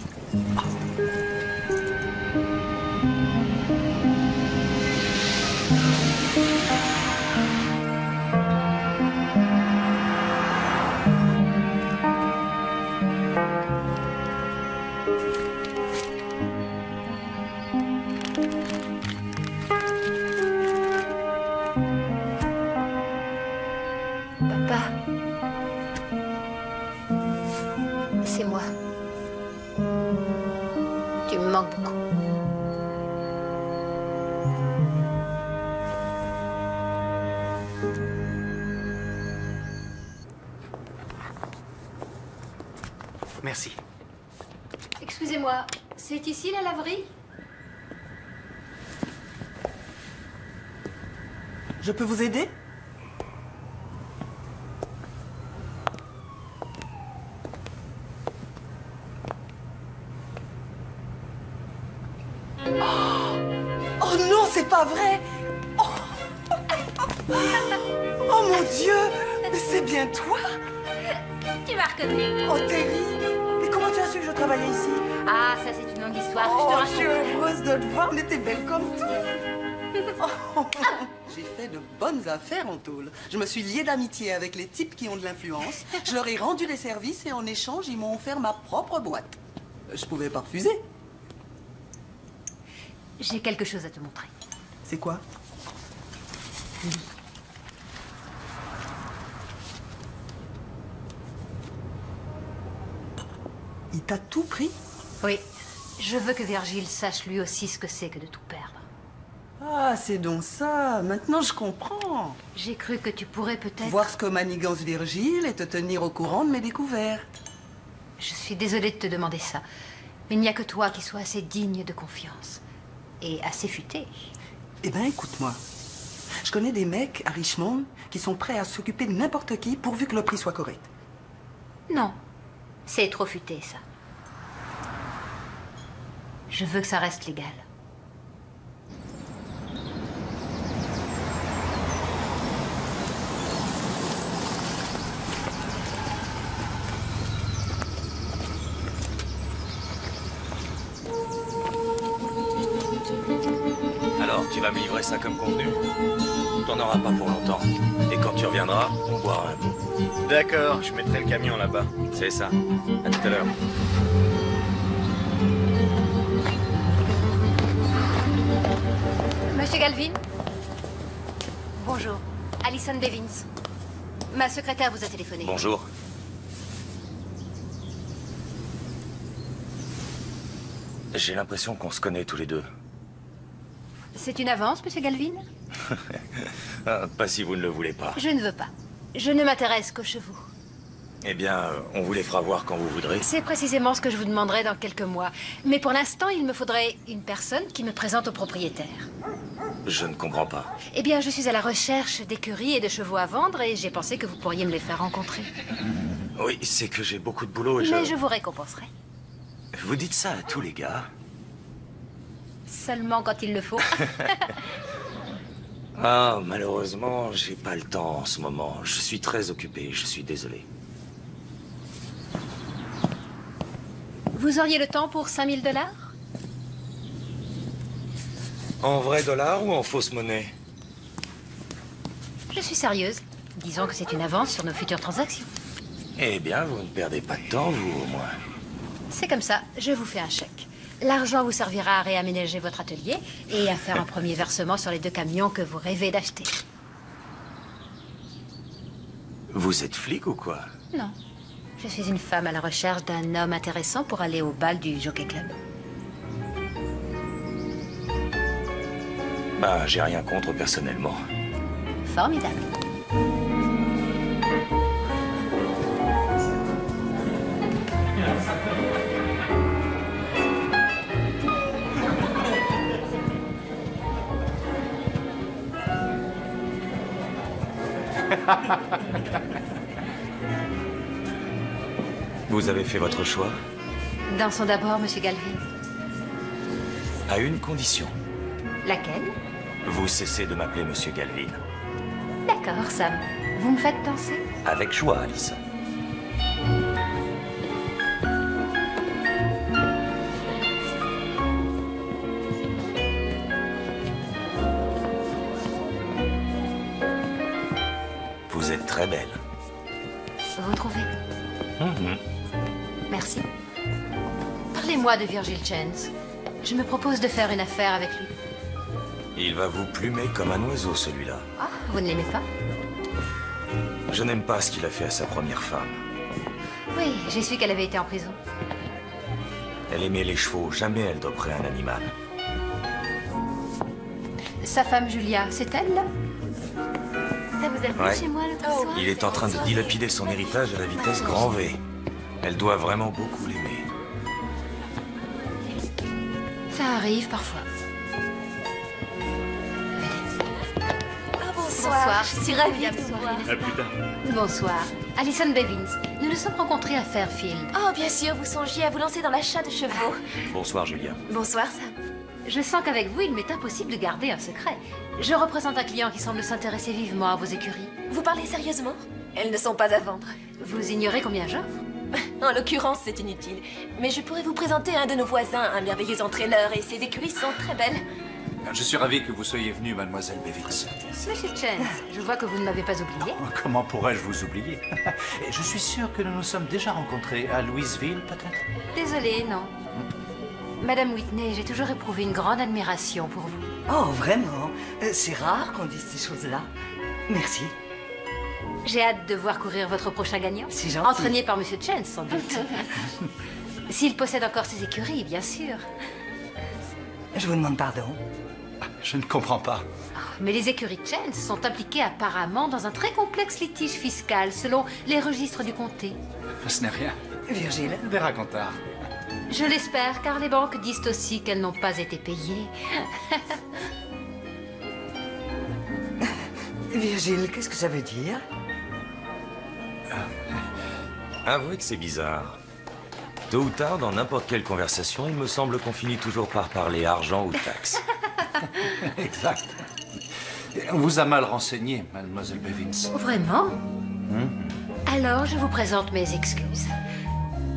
Papa. C'est moi. Tu me manques beaucoup.
Merci.
Excusez-moi, c'est ici la laverie?
Je peux vous aider? Oh non, c'est pas vrai! Oh mon Dieu! Mais c'est bien toi!
Tu m'as reconnu.
Oh Terry! Et comment tu as su que je travaillais ici?
Ah, ça c'est une longue histoire,
Oh,
je te
je suis
raconte.
heureuse de te voir, mais t'es belle comme tout! Oh, j'ai fait de bonnes affaires en tôle. Je me suis liée d'amitié avec les types qui ont de l'influence. Je leur ai rendu des services et en échange, ils m'ont offert ma propre boîte. Je pouvais pas refuser.
J'ai quelque chose à te montrer.
C'est quoi? Il t'a tout pris?
Oui. Je veux que Virgile sache lui aussi ce que c'est que de tout perdre.
Ah, c'est donc ça. Maintenant, je comprends.
J'ai cru que tu pourrais peut-être...
Voir ce que manigance Virgile et te tenir au courant de mes découvertes.
Je suis désolée de te demander ça, mais il n'y a que toi qui sois assez digne de confiance. Et assez futé.
Eh ben, écoute-moi. Je connais des mecs à Richmond qui sont prêts à s'occuper de n'importe qui pourvu que le prix soit correct.
Non, c'est trop futé, ça. Je veux que ça reste légal.
Alors, tu vas me livrer ça comme convenu? T'en auras pas pour longtemps. Et quand tu reviendras, on boira un coup.
D'accord, je mettrai le camion là-bas.
C'est ça. À tout à l'heure.
Monsieur Galvin? Bonjour. Alison Bevins. Ma secrétaire vous a téléphoné.
Bonjour. J'ai l'impression qu'on se connaît tous les deux.
C'est une avance, monsieur Galvin?
Ah, pas si vous ne le voulez pas.
Je ne veux pas. Je ne m'intéresse qu'aux chevaux.
Eh bien, on vous les fera voir quand vous voudrez.
C'est précisément ce que je vous demanderai dans quelques mois. Mais pour l'instant, il me faudrait une personne qui me présente au propriétaire.
Je ne comprends pas.
Eh bien, je suis à la recherche d'écuries et de chevaux à vendre et j'ai pensé que vous pourriez me les faire rencontrer.
Oui, c'est que j'ai beaucoup de boulot et
Mais je vous récompenserai.
Vous dites ça à tous les gars?
Seulement quand il le faut.
Ah, malheureusement, j'ai pas le temps en ce moment. Je suis très occupé, je suis désolé.
Vous auriez le temps pour 5 000 $?
En vrai dollar ou en fausse monnaie?
Je suis sérieuse. Disons que c'est une avance sur nos futures transactions.
Eh bien, vous ne perdez pas de temps, vous, au moins.
C'est comme ça, je vous fais un chèque. L'argent vous servira à réaménager votre atelier et à faire un premier versement sur les 2 camions que vous rêvez d'acheter.
Vous êtes flic ou quoi?
Non. Je suis une femme à la recherche d'un homme intéressant pour aller au bal du Jockey Club.
Bah, j'ai rien contre personnellement.
Formidable.
Vous avez fait votre choix
Dansons d'abord, monsieur Galvin.
à une condition.
Laquelle?
Vous cessez de m'appeler Monsieur Galvin.
D'accord, Sam. Vous me faites danser?
Avec joie, Alice. Vous êtes très belle.
Vous trouvez?
Mhm.
Merci. Parlez-moi de Virgil Chance. Je me propose de faire une affaire avec lui.
Il va vous plumer comme un oiseau, celui-là.
Ah, vous ne l'aimez pas?
Je n'aime pas ce qu'il a fait à sa première femme.
Oui, j'ai su qu'elle avait été en prison.
Elle aimait les chevaux, jamais elle doperait un animal.
Sa femme Julia, c'est elle, là?
Ça vous a plu
Ouais.
chez moi l'autre soir?
Il est en train de dilapider son héritage à la vitesse grand V. Elle doit vraiment beaucoup l'aimer.
Ça arrive parfois.
Bonsoir.
Je suis ravie de vous voir.
À plus tard.
Bonsoir. Alison Bevins. Nous nous sommes rencontrés à Fairfield.
Oh, bien sûr, vous songiez à vous lancer dans l'achat de chevaux.
Bonsoir, Julia.
Bonsoir, Sam.
Je sens qu'avec vous, il m'est impossible de garder un secret. Je représente un client qui semble s'intéresser vivement à vos écuries.
Vous parlez sérieusement? Elles ne sont pas à vendre.
Vous ignorez combien j'offre?
En l'occurrence, c'est inutile. Mais je pourrais vous présenter un de nos voisins, un merveilleux entraîneur, et ses écuries sont très belles.
Je suis ravi que vous soyez venue, mademoiselle Bevins.
Monsieur Chance, je vois que vous ne m'avez pas oublié.
Comment pourrais-je vous oublier? Et je suis sûr que nous nous sommes déjà rencontrés à Louisville, peut-être?
Désolée, non. Madame Whitney, j'ai toujours éprouvé une grande admiration pour vous.
Oh, vraiment? C'est rare qu'on dise ces choses-là. Merci.
J'ai hâte de voir courir votre prochain gagnant.
C'est gentil.
Entraîné par Monsieur Chance, sans doute. S'il possède encore ses écuries, bien sûr.
Je vous demande pardon.
Je ne comprends pas.
Mais les écuries de Chance sont impliquées apparemment dans un très complexe litige fiscal selon les registres du comté.
Ce n'est rien.
Virgile.
Des racontars.
Je l'espère, car les banques disent aussi qu'elles n'ont pas été payées.
Virgile, qu'est-ce que ça veut dire?
Avouez que c'est bizarre. Tôt ou tard, dans n'importe quelle conversation, il me semble qu'on finit toujours par parler argent ou taxes.
Exact. On vous a mal renseigné, mademoiselle Bevins.
Vraiment? Alors, je vous présente mes excuses.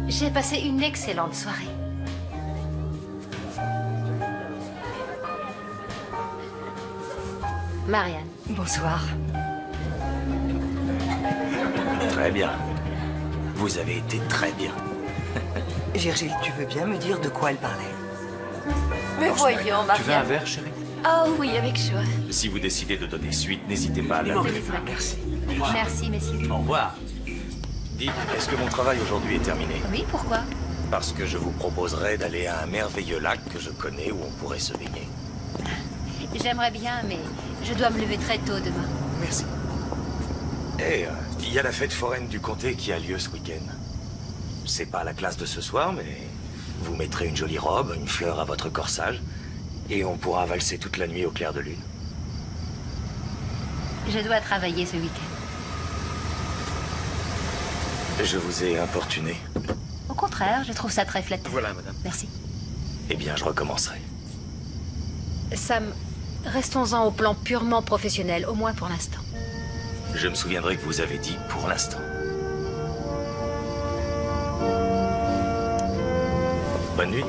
J'ai passé une excellente soirée. Marianne.
Bonsoir.
Très bien. Vous avez été très bien.
Virgile, tu veux bien me dire de quoi elle parlait?
Mais voyons,
Tu veux un
Marianne.
verre, chérie?
Oh oui, avec joie.
Si vous décidez de donner suite, n'hésitez pas à l'appeler.
Merci. Merci, messieurs.
Au revoir. Dites, est-ce que mon travail aujourd'hui est terminé?
Oui, pourquoi?
Parce que je vous proposerai d'aller à un merveilleux lac que je connais où on pourrait se baigner.
J'aimerais bien, mais je dois me lever très tôt demain.
Merci. Eh, il y a la fête foraine du comté qui a lieu ce week-end. C'est pas la classe de ce soir, mais vous mettrez une jolie robe, une fleur à votre corsage, et on pourra valser toute la nuit au clair de lune.
Je dois travailler ce week-end.
Je vous ai importuné.
Au contraire, je trouve ça très flatteur.
Voilà, madame.
Merci.
Eh bien, je recommencerai.
Sam, restons-en au plan purement professionnel, au moins pour l'instant.
Je me souviendrai que vous avez dit pour l'instant. Bonne nuit.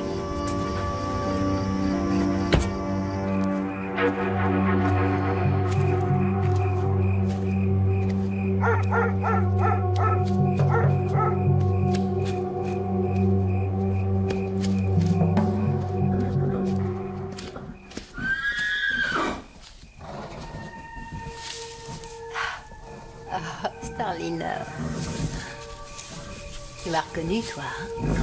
Ah, Starliner. Tu m'as reconnu, toi, hein?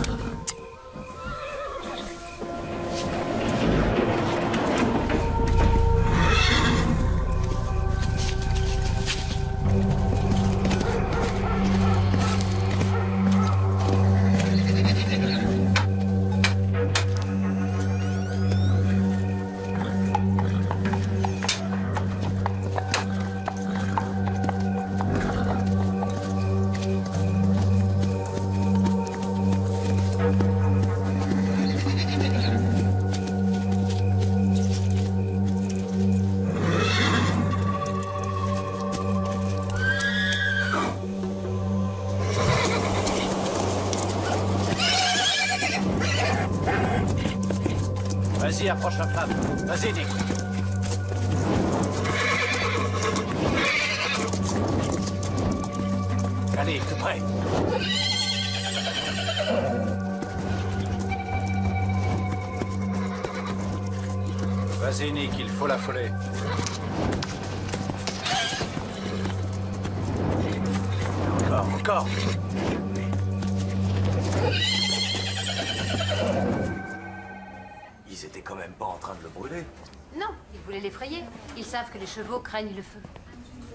Vas-y, approche la flamme. Vas-y, Nick. Allez, tout près. Vas-y, Nick, il faut l'affoler. Encore.
Ils étaient quand même pas en train de le brûler.
Non, ils voulaient l'effrayer. Ils savent que les chevaux craignent le feu.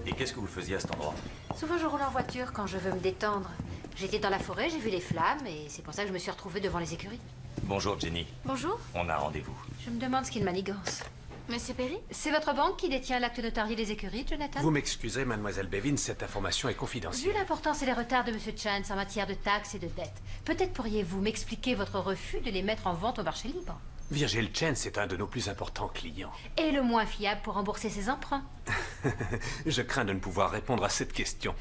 Et qu'est-ce que vous faisiez à cet endroit?
Souvent, je roule en voiture quand je veux me détendre. J'étais dans la forêt, j'ai vu les flammes et c'est pour ça que je me suis retrouvée devant les écuries.
Bonjour, Jenny.
Bonjour.
On a rendez-vous.
Je me demande ce qu'il manigance.
Monsieur Perry?
C'est votre banque qui détient l'acte notarié des écuries, Jonathan?
Vous m'excusez, mademoiselle Bevin, cette information est confidentielle.
Vu l'importance et les retards de Monsieur Chance en matière de taxes et de dettes, peut-être pourriez-vous m'expliquer votre refus de les mettre en vente au marché libre?
Virgil Chance est un de nos plus importants clients.
Et le moins fiable pour rembourser ses emprunts.
Je crains de ne pouvoir répondre à cette question.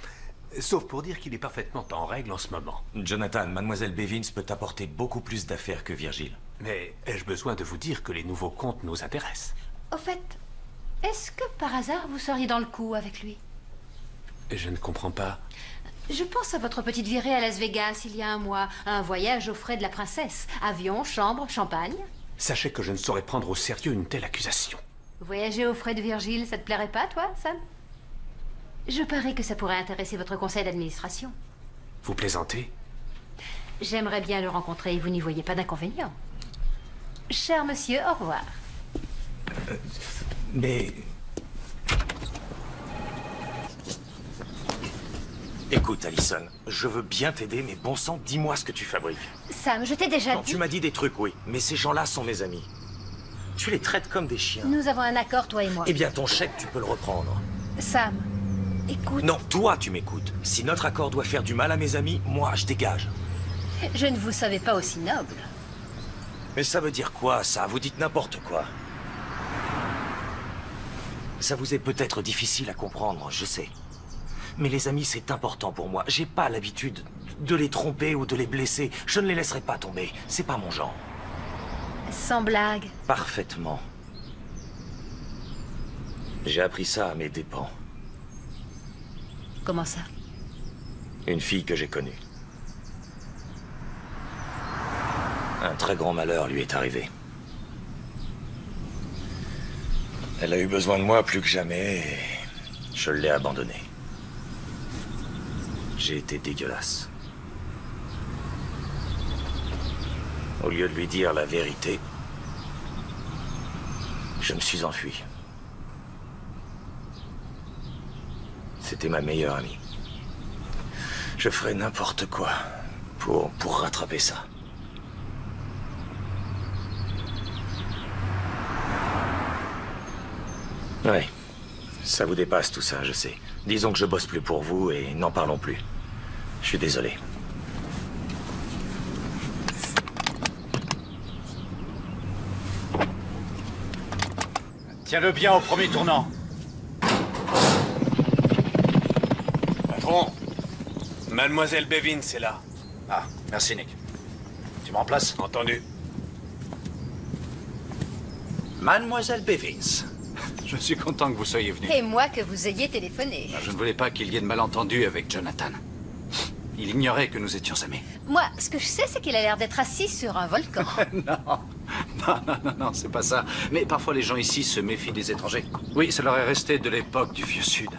Sauf pour dire qu'il est parfaitement en règle en ce moment.
Jonathan, mademoiselle Bevins peut apporter beaucoup plus d'affaires que Virgil.
Mais ai-je besoin de vous dire que les nouveaux comptes nous intéressent?
Au fait, est-ce que par hasard vous seriez dans le coup avec lui?
Je ne comprends pas.
Je pense à votre petite virée à Las Vegas il y a un mois. Un voyage aux frais de la princesse. Avion, chambre, champagne.
Sachez que je ne saurais prendre au sérieux une telle accusation.
Voyager aux frais de Virgile, ça te plairait pas, toi, Sam? Je parie que ça pourrait intéresser votre conseil d'administration.
Vous plaisantez?
J'aimerais bien le rencontrer et vous n'y voyez pas d'inconvénient. Cher monsieur, au revoir.
Mais... Écoute, Allison, je veux bien t'aider, mais bon sang, dis-moi ce que tu fabriques.
Sam, je t'ai déjà dit...
Tu m'as dit des trucs, oui, mais ces gens-là sont mes amis. Tu les traites comme des chiens.
Nous avons un accord, toi et moi.
Eh bien, ton chèque, tu peux le reprendre.
Sam, écoute...
Non, toi, tu m'écoutes. Si notre accord doit faire du mal à mes amis, moi, je dégage.
Je ne vous savais pas aussi noble.
Mais ça veut dire quoi, ça? Vous dites n'importe quoi. Ça vous est peut-être difficile à comprendre, je sais. Mais les amis, c'est important pour moi. J'ai pas l'habitude de les tromper ou de les blesser. Je ne les laisserai pas tomber. C'est pas mon genre.
Sans blague.
Parfaitement. J'ai appris ça à mes dépens.
Comment ça?
Une fille que j'ai connue. Un très grand malheur lui est arrivé. Elle a eu besoin de moi plus que jamais et je l'ai abandonnée. J'ai été dégueulasse. Au lieu de lui dire la vérité, je me suis enfui. C'était ma meilleure amie. Je ferais n'importe quoi pour rattraper ça. Ouais, ça vous dépasse tout ça, je sais. Disons que je bosse plus pour vous et n'en parlons plus. Je suis désolé.
Tiens-le bien au premier tournant.
Patron, mademoiselle Bevin, c'est là.
Ah, merci Nick. Tu me remplaces?
Entendu.
Mademoiselle Bevins, je suis content que vous soyez venue.
Et moi que vous ayez téléphoné.
Je ne voulais pas qu'il y ait de malentendus avec Jonathan. Il ignorait que nous étions amis.
Moi, ce que je sais, c'est qu'il a l'air d'être assis sur un volcan.
Non, c'est pas ça. Mais parfois les gens ici se méfient des étrangers. Oui, ça leur est resté de l'époque du Vieux Sud.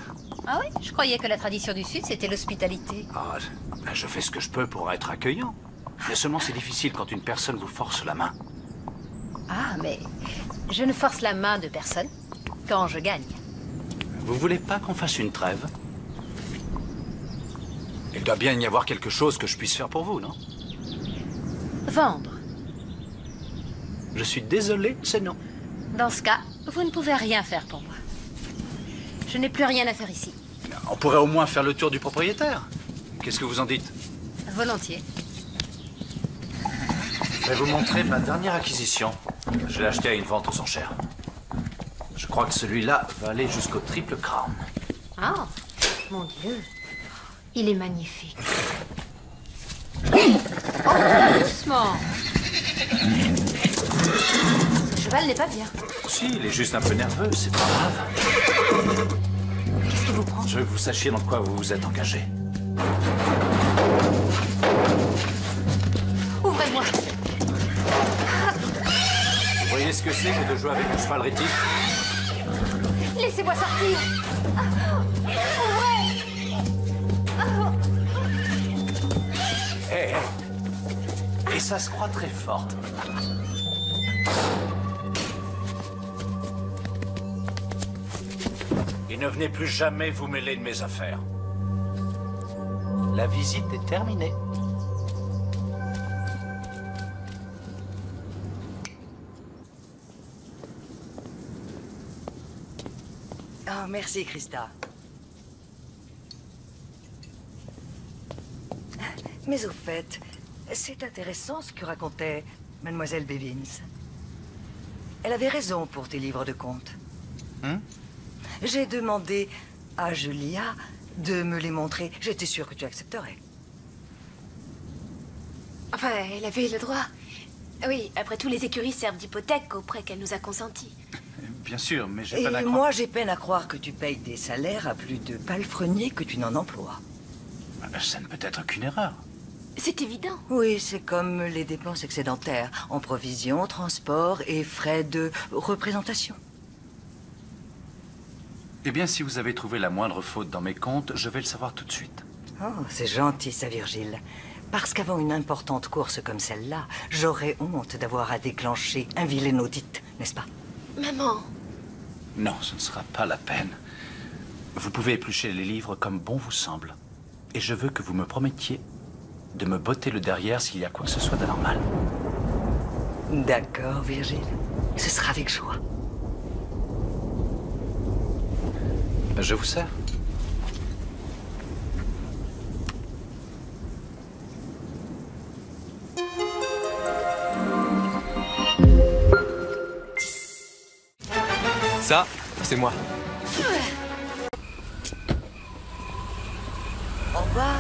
Ah oui? Je croyais que la tradition du Sud, c'était l'hospitalité.
Ah, je fais ce que je peux pour être accueillant. Mais seulement c'est difficile quand une personne vous force la main.
Ah, mais je ne force la main de personne quand je gagne.
Vous voulez pas qu'on fasse une trêve? Il doit bien y avoir quelque chose que je puisse faire pour vous, non?
Vendre.
Je suis désolé, c'est non.
Dans ce cas, vous ne pouvez rien faire pour moi. Je n'ai plus rien à faire ici.
On pourrait au moins faire le tour du propriétaire. Qu'est-ce que vous en dites?
Volontiers.
Je vais vous montrer ma dernière acquisition. Je l'ai acheté à une vente aux enchères. Je crois que celui-là va aller jusqu'au triple crown.
Ah, mon Dieu. Il est magnifique. Oh, doucement. Ce cheval n'est pas bien.
Si, il est juste un peu nerveux, c'est pas grave.
Qu'est-ce qui vous prend?
Je veux que vous sachiez dans quoi vous vous êtes engagé.
Ouvrez-moi.
Vous voyez ce que c'est que de jouer avec un cheval rétif?
Laissez-moi sortir. Ouvrez.
Hé, hé. Et ça se croit très forte. Et ne venez plus jamais vous mêler de mes affaires. La visite est terminée.
Oh, merci, Christa. Mais au fait, c'est intéressant ce que racontait Mademoiselle Bevins. Elle avait raison pour tes livres de contes. J'ai demandé à Julia de me les montrer. J'étais sûre que tu accepterais.
Enfin, elle avait le droit. Oui, après tout, les écuries servent d'hypothèque au prêt qu'elle nous a consenti.
Bien sûr, mais j'ai
Et
peine à croire.
moi, j'ai peine à croire que tu payes des salaires à plus de palefreniers que tu n'en emploies.
Ça ne peut être qu'une erreur.
C'est évident.
Oui, c'est comme les dépenses excédentaires en provisions, transport et frais de représentation.
Eh bien, si vous avez trouvé la moindre faute dans mes comptes, je vais le savoir tout de suite.
Oh, c'est gentil, ça, Virgile. Parce qu'avant une importante course comme celle-là, j'aurais honte d'avoir à déclencher un vilain audit, n'est-ce pas?
Maman.
Non, ce ne sera pas la peine. Vous pouvez éplucher les livres comme bon vous semble. Et je veux que vous me promettiez de me botter le derrière s'il y a quoi que ce soit d'anormal.
D'accord, Virgile. Ce sera avec joie.
Je vous sers.
Ça, c'est moi.
Au revoir.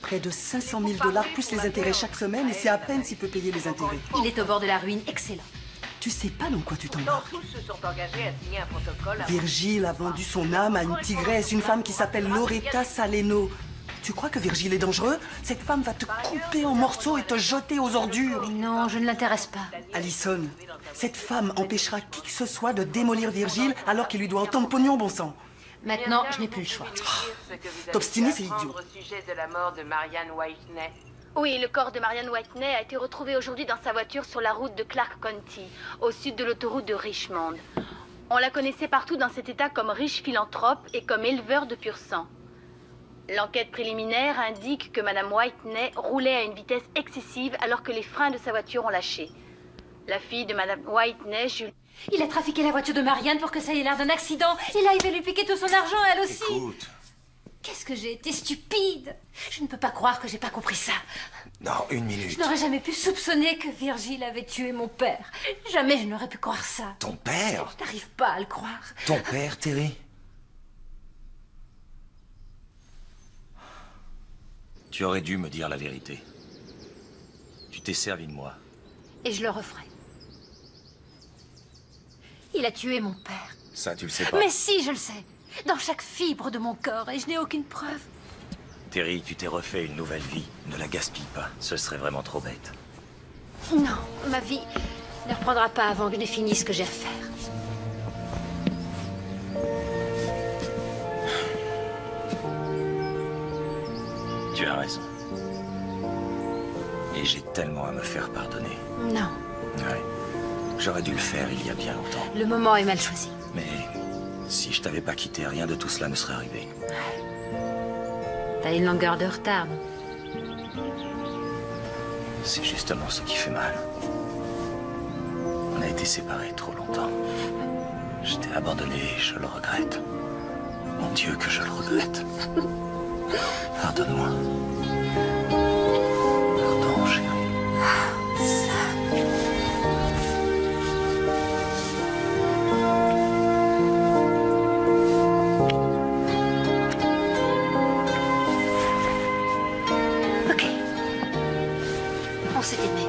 Près de 500 000 $ plus les intérêts chaque semaine et c'est à peine s'il peut payer les intérêts.
Il est au bord de la ruine, excellent.
Tu sais pas dans quoi tu t'embarques.
Tous se sont engagés à signer un protocole.
Virgile a vendu son âme à une tigresse, une femme qui s'appelle Loretta Saleno. Tu crois que Virgile est dangereux? Cette femme va te couper en morceaux et te jeter aux ordures.
Non, je ne l'intéresse pas.
Allison, cette femme empêchera qui que ce soit de démolir Virgile alors qu'il lui doit autant de pognon, bon sang.
Maintenant, je n'ai plus le choix.
T'obstiner, c'est idiot.
Au sujet de la mort de Marianne Whitney.
Oui, le corps de Marianne Whitney a été retrouvé aujourd'hui dans sa voiture sur la route de Clark County, au sud de l'autoroute de Richmond. On la connaissait partout dans cet état comme riche philanthrope et comme éleveur de pur sang. L'enquête préliminaire indique que Madame Whitney roulait à une vitesse excessive alors que les freins de sa voiture ont lâché. La fille de Madame Whitney, Julie...
Il a trafiqué la voiture de Marianne pour que ça ait l'air d'un accident. Et là, il va lui piquer tout son argent, elle aussi.
Écoute.
Qu'est-ce que j'ai été stupide. Je ne peux pas croire que j'ai pas compris ça.
Non, une minute.
Je n'aurais jamais pu soupçonner que Virgile avait tué mon père. Jamais je n'aurais pu croire ça.
Ton père?
Je n'arrive pas à le croire.
Ton père, Terry? Tu aurais dû me dire la vérité. Tu t'es servi de moi.
Et je le referai. Il a tué mon père.
Ça, tu le sais pas.
Mais si, je le sais. Dans chaque fibre de mon corps, et je n'ai aucune preuve.
Terry, tu t'es refait une nouvelle vie. Ne la gaspille pas. Ce serait vraiment trop bête.
Non, ma vie ne reprendra pas avant que je n'ai fini ce que j'ai à faire.
Tu as raison. Et j'ai tellement à me faire pardonner.
Non,
Ouais. J'aurais dû le faire il y a bien longtemps.
le moment est mal choisi.
Mais si je t'avais pas quitté, rien de tout cela ne serait arrivé.
T'as une longueur de retard, non?
C'est justement ce qui fait mal. On a été séparés trop longtemps. Je t'ai abandonné et je le regrette. Mon Dieu, que je le regrette. Pardonne-moi. Pardon, chérie.
Ok. On s'est aimé.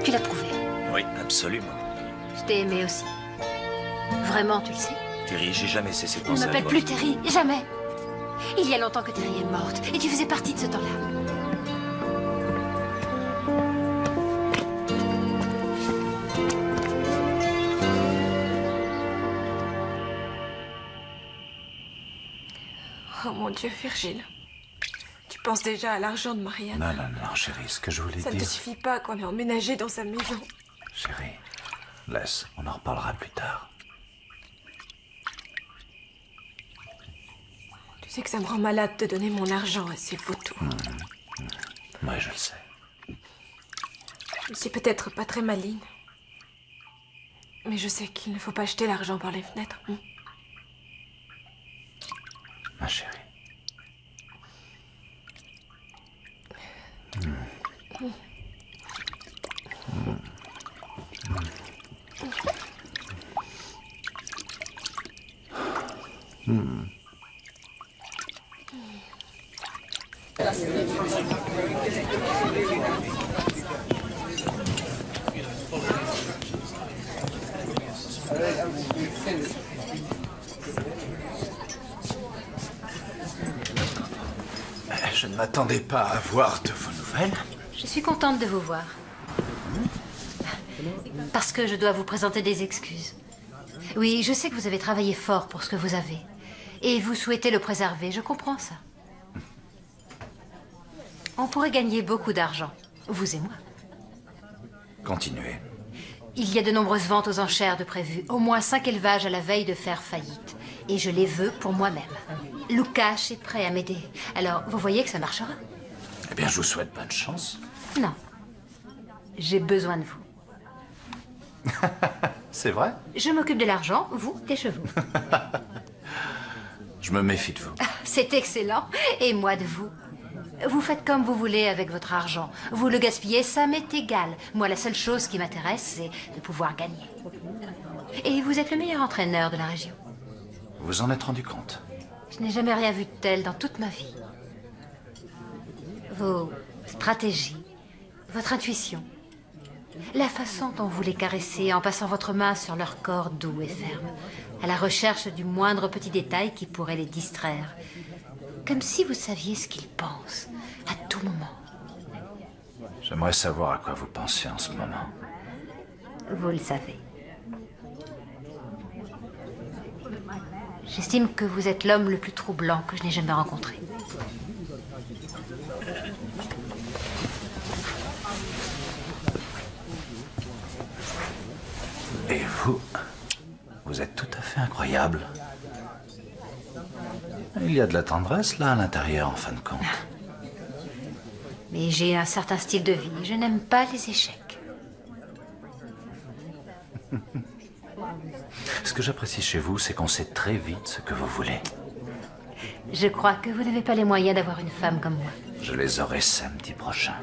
Tu l'as prouvé.
Oui, absolument.
l'es aussi. Vraiment, tu le sais.
Terry, j'ai jamais cessé de
Ne
penser à
m'appelle
toi.
plus Terry, jamais. Il y a longtemps que Terry est morte, et tu faisais partie de ce temps-là.
Oh mon Dieu, Virgile. Tu penses déjà à l'argent de Marianne.
Non, non, non, chérie, ce que je voulais
Ça ne
dire...
te suffit pas qu'on ait emménagé dans sa maison.
Chérie, laisse, on en reparlera plus tard.
Tu sais que ça me rend malade de donner mon argent à ces photos.
Oui, je le sais.
Je suis peut-être pas très maligne. Mais je sais qu'il ne faut pas jeter l'argent par les fenêtres.
Ma chérie. Je ne m'attendais pas à avoir de vos nouvelles.
Je suis contente de vous voir. Parce que je dois vous présenter des excuses. Oui, je sais que vous avez travaillé fort pour ce que vous avez. Et vous souhaitez le préserver, je comprends ça. On pourrait gagner beaucoup d'argent, vous et moi.
Continuez.
Il y a de nombreuses ventes aux enchères de prévues. Au moins 5 élevages à la veille de faire faillite. Et je les veux pour moi-même. Lukáš est prêt à m'aider. Alors, vous voyez que ça marchera?
Eh bien, je vous souhaite bonne chance.
Non. J'ai besoin de vous.
C'est vrai?
Je m'occupe de l'argent, vous, des chevaux.
Je me méfie de vous.
C'est excellent. Et moi de vous. Vous faites comme vous voulez avec votre argent. Vous le gaspillez, ça m'est égal. Moi, la seule chose qui m'intéresse, c'est de pouvoir gagner. Et vous êtes le meilleur entraîneur de la région.
Vous en êtes rendu compte?
Je n'ai jamais rien vu de tel dans toute ma vie. Vos stratégies, votre intuition, la façon dont vous les caressez en passant votre main sur leur corps doux et ferme, à la recherche du moindre petit détail qui pourrait les distraire. Comme si vous saviez ce qu'ils pensent, à tout moment.
J'aimerais savoir à quoi vous pensez en ce moment.
Vous le savez. J'estime que vous êtes l'homme le plus troublant que je n'ai jamais rencontré.
Et vous, vous êtes tout à fait incroyable. Il y a de la tendresse là à l'intérieur en fin de compte.
Mais j'ai un certain style de vie. Je n'aime pas les échecs.
Ce que j'apprécie chez vous, c'est qu'on sait très vite ce que vous voulez.
Je crois que vous n'avez pas les moyens d'avoir une femme comme moi.
Je les aurai samedi prochain.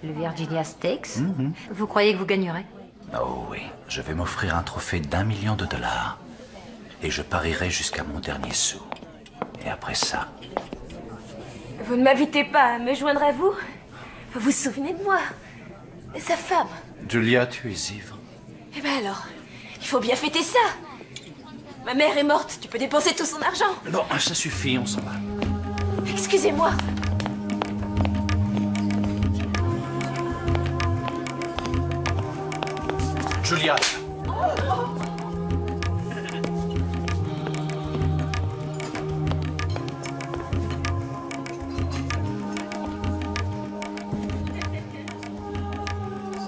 Le Virginia Stakes? Vous croyez que vous gagnerez?
Oh oui, je vais m'offrir un trophée d'1 million de dollars. Et je parierai jusqu'à mon dernier sou. Et après ça...
Vous ne m'invitez pas à me joindre à vous? Vous vous souvenez de moi? Sa femme.
Julia, tu es ivre.
Eh ben alors, il faut bien fêter ça. Ma mère est morte, tu peux dépenser tout son argent.
Bon, ça suffit, on s'en va.
Excusez-moi.
Julia.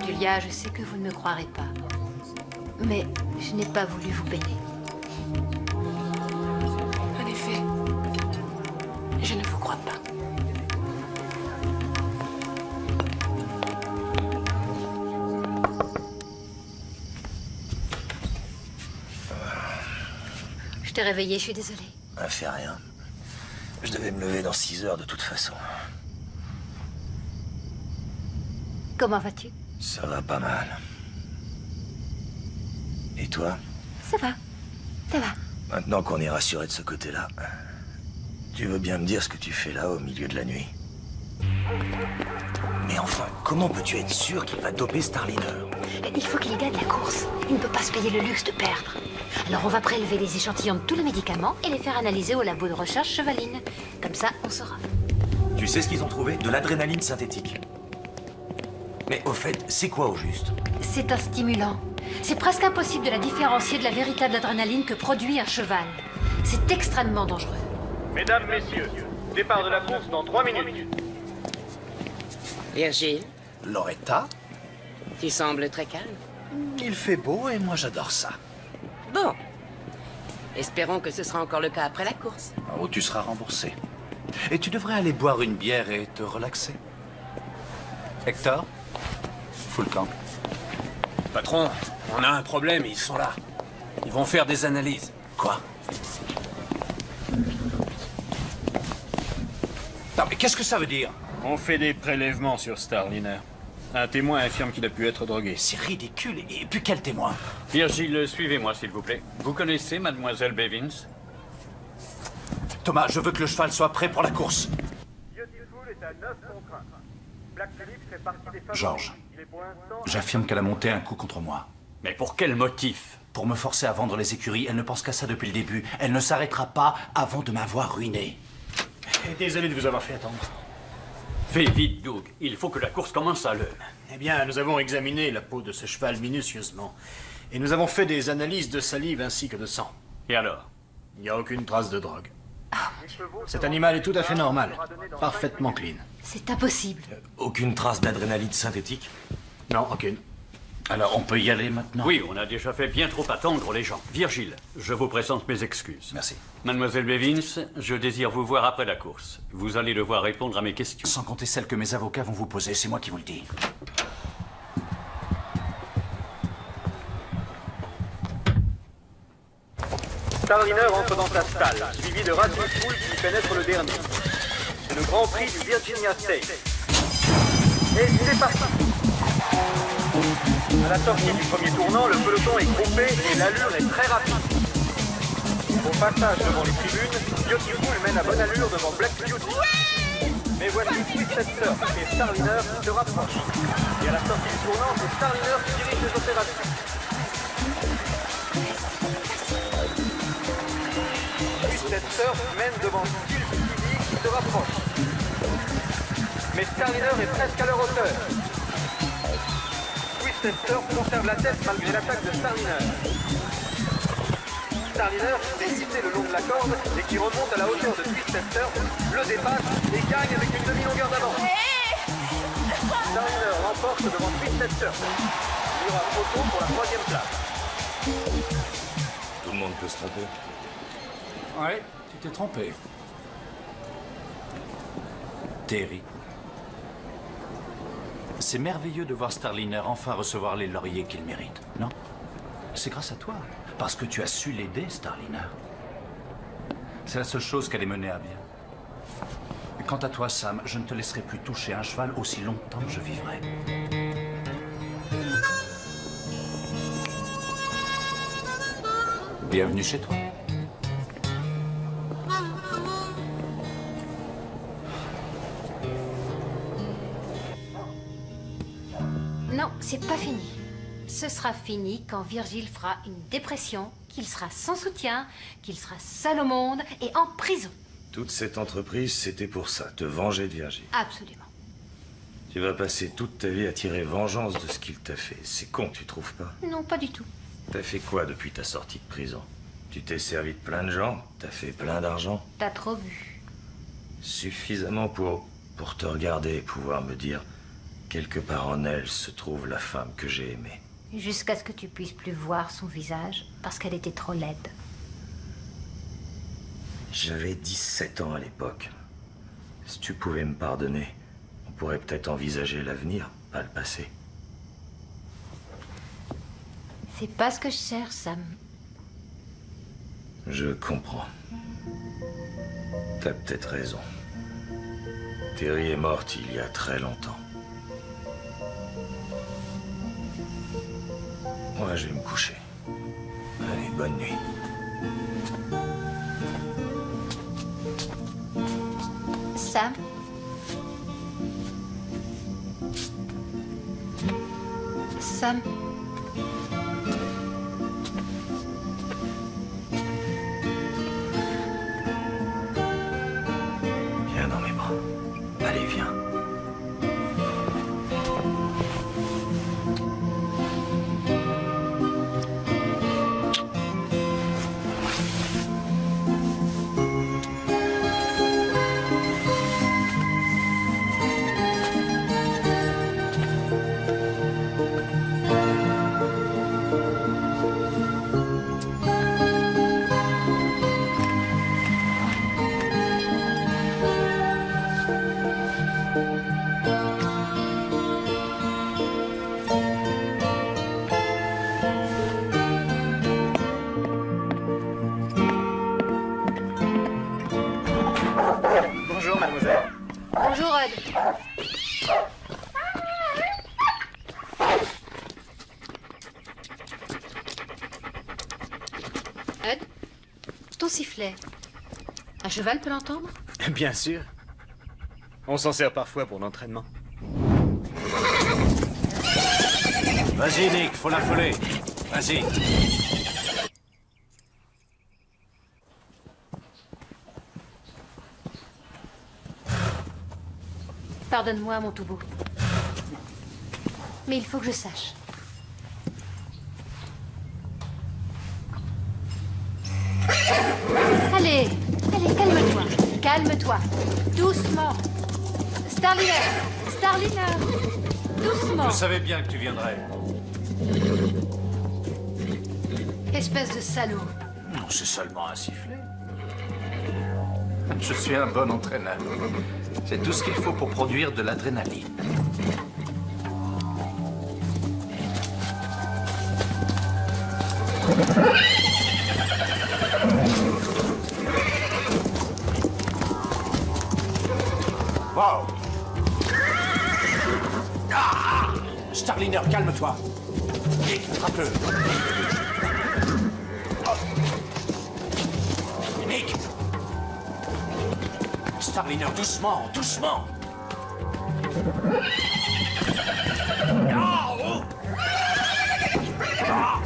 Julia, je sais que vous ne me croirez pas. Mais je n'ai pas voulu vous peiner.
En effet, je ne vous crois pas.
Je t'ai réveillée, je suis désolée.
Ça fait rien. Je devais me lever dans 6 heures de toute façon.
Comment vas-tu?
Ça va pas mal. Et toi?
Ça va. Ça va.
Maintenant qu'on est rassuré de ce côté-là, tu veux bien me dire ce que tu fais là au milieu de la nuit? Mais enfin, comment peux-tu être sûr qu'il va doper Starliner?
Il faut qu'il gagne la course. Il ne peut pas se payer le luxe de perdre. Alors on va prélever les échantillons de tous les médicaments et les faire analyser au labo de recherche Chevaline. Comme ça, on saura.
Tu sais ce qu'ils ont trouvé? De l'adrénaline synthétique. Mais au fait, c'est quoi au juste?
C'est un stimulant. C'est presque impossible de la différencier de la véritable adrénaline que produit un cheval. C'est extrêmement dangereux.
Mesdames, messieurs, départ de la course dans 3 minutes.
Virgile,
Loretta,
tu sembles très calme.
il fait beau et moi j'adore ça.
Bon. Espérons que ce sera encore le cas après la course.
Oh, tu seras remboursé. Et tu devrais aller boire une bière et te relaxer. Hector, full camp.
Patron, on a un problème, ils sont là. Ils vont faire des analyses.
Quoi? Non, mais qu'est-ce que ça veut dire?
On fait des prélèvements sur Starliner. Un témoin affirme qu'il a pu être drogué.
C'est ridicule. Et puis quel témoin?
Virgile, suivez-moi, s'il vous plaît. Vous connaissez Mademoiselle Bevins?
Thomas, je veux que le cheval soit prêt pour la course.
Beautiful est à 9 contre 1. Black Phillip fait partie des favoris.
Georges,
Il est pour l'instant...
j'affirme qu'elle a monté un coup contre moi.
Mais pour quel motif?
Pour me forcer à vendre les écuries. Elle ne pense qu'à ça depuis le début. Elle ne s'arrêtera pas avant de m'avoir ruiné.
Désolé de vous avoir fait attendre.
Fais vite, Doug. Il faut que la course commence à l'heure.
Eh bien, nous avons examiné la peau de ce cheval minutieusement. Et nous avons fait des analyses de salive ainsi que de sang.
Et alors?
Il n'y a aucune trace de drogue. Cet animal est tout à fait normal. Parfaitement clean.
C'est impossible.
Aucune trace d'adrénaline synthétique?
Non, aucune.
Alors, on peut y aller maintenant?
Oui, on a déjà fait bien trop attendre les gens. Virgile, je vous présente mes excuses.
Merci.
Mademoiselle Bevins, je désire vous voir après la course. Vous allez devoir répondre à mes questions.
Sans compter celles que mes avocats vont vous poser, c'est moi qui vous le dis.
Starliner entre dans sa stalle, suivi de Racing Pool qui pénètre le dernier. C'est le Grand Prix du Virginia State. Et c'est parti. À la sortie du premier tournant, le peloton est groupé et l'allure est très rapide. Au passage devant les tribunes, Beautiful mène à bonne allure devant Black Beauty. Mais voici Twisted Surf et Starliner qui se rapprochent. Et à la sortie du tournant, c'est Starliner qui dirige les opérations. Twisted Surf mène devant Steel TV qui se rapproche. Mais Starliner est presque à leur hauteur. Twisted Surf conserve la tête malgré l'attaque de Starliner. Starliner qui s'est hissé le long de la corde et qui remonte à la hauteur de Twisted Surf, le dépasse et gagne avec une demi-longueur d'avance. Starliner remporte devant Twisted Surf. Il y aura photo pour la 3e place.
Tout le monde peut se tromper.
Ouais, tu t'es trompé. Terry. C'est merveilleux de voir Starliner enfin recevoir les lauriers qu'il mérite, non? C'est grâce à toi, parce que tu as su l'aider, Starliner. C'est la seule chose qu'elle ait menée à bien. Quant à toi, Sam, je ne te laisserai plus toucher un cheval aussi longtemps que je vivrai. Bienvenue chez toi.
Non, c'est pas fini. Ce sera fini quand Virgile fera une dépression, qu'il sera sans soutien, qu'il sera seul au monde et en prison.
Toute cette entreprise, c'était pour ça, te venger de Virgile.
Absolument.
Tu vas passer toute ta vie à tirer vengeance de ce qu'il t'a fait. C'est con, tu trouves pas?
Non, pas du tout.
T'as fait quoi depuis ta sortie de prison? Tu t'es servi de plein de gens? T'as fait plein d'argent?
T'as trop vu.
Suffisamment pour te regarder et pouvoir me dire... Quelque part en elle se trouve la femme que j'ai aimée.
Jusqu'à ce que tu puisses plus voir son visage parce qu'elle était trop laide.
J'avais 17 ans à l'époque. Si tu pouvais me pardonner, on pourrait peut-être envisager l'avenir, pas le passé.
C'est pas ce que je cherche, Sam.
Je comprends. T'as peut-être raison. Terry est morte il y a très longtemps. Moi, je vais me coucher. Allez, bonne nuit.
Sam? Sam?
Bonjour, mademoiselle.
Bonjour, Ed. Ed, ton sifflet. Un cheval peut l'entendre?
Bien sûr. On s'en sert parfois pour l'entraînement.
Vas-y, Nick, faut l'affoler. Vas-y.
Pardonne-moi, mon tout beau. Mais il faut que je sache. Allez, allez, calme-toi. Calme-toi. Doucement. Starliner. Starliner. Doucement.
Je savais bien que tu viendrais.
Espèce de salaud.
Non, c'est seulement un sifflet. Je suis un bon entraîneur. C'est tout ce qu'il faut pour produire de l'adrénaline.
Wow! Ah! Starliner, calme-toi. Nick, attrape-le. Oh. Nick! Starliner, doucement, doucement. Ah, oh. Ah.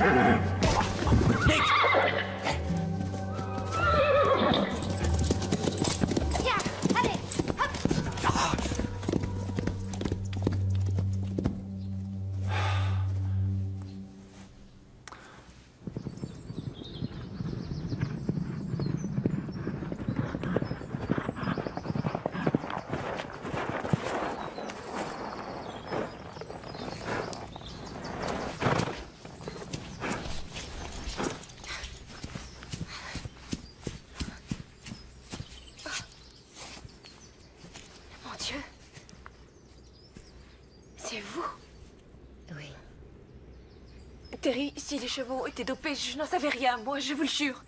Nick!
Terry, si les chevaux étaient dopés, je n'en savais rien, moi, je vous le jure.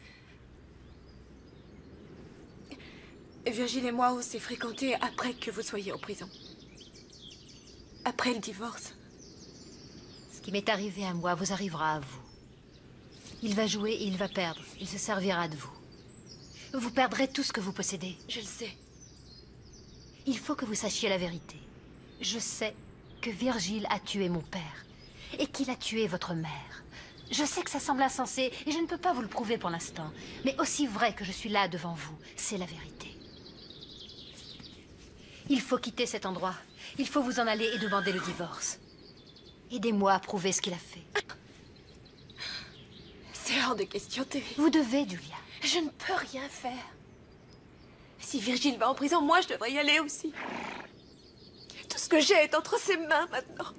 Virgile et moi, on s'est fréquentés après que vous soyez en prison. Après le divorce.
Ce qui m'est arrivé à moi vous arrivera à vous. Il va jouer et il va perdre. Il se servira de vous. Vous perdrez tout ce que vous possédez.
Je le sais.
Il faut que vous sachiez la vérité. Je sais que Virgile a tué mon père. Et qu'il a tué votre mère. Je sais que ça semble insensé et je ne peux pas vous le prouver pour l'instant. Mais aussi vrai que je suis là devant vous, c'est la vérité. Il faut quitter cet endroit. Il faut vous en aller et demander le divorce. Aidez-moi à prouver ce qu'il a fait.
C'est hors de question, Terry.
Vous devez, Julia.
Je ne peux rien faire. Si Virgile va en prison, moi, je devrais y aller aussi. Tout ce que j'ai est entre ses mains maintenant.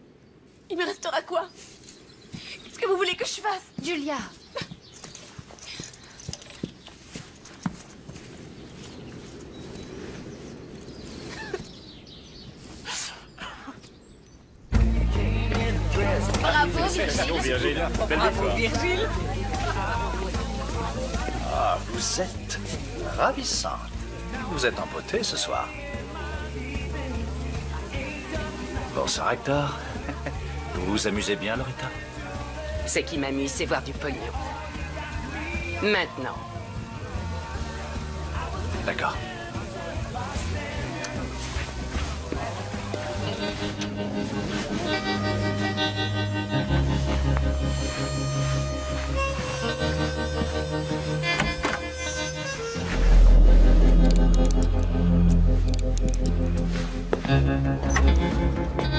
Il me restera quoi? Qu'est-ce que vous voulez que je fasse?
Julia!
Bravo,
Virgile.
Bravo, Virgile.
Ah, vous êtes ravissante. Vous êtes en beauté ce soir. Bonsoir, Hector. Vous vous amusez bien, Loretta?
Ce qui m'amuse, c'est voir du pognon. Maintenant.
D'accord.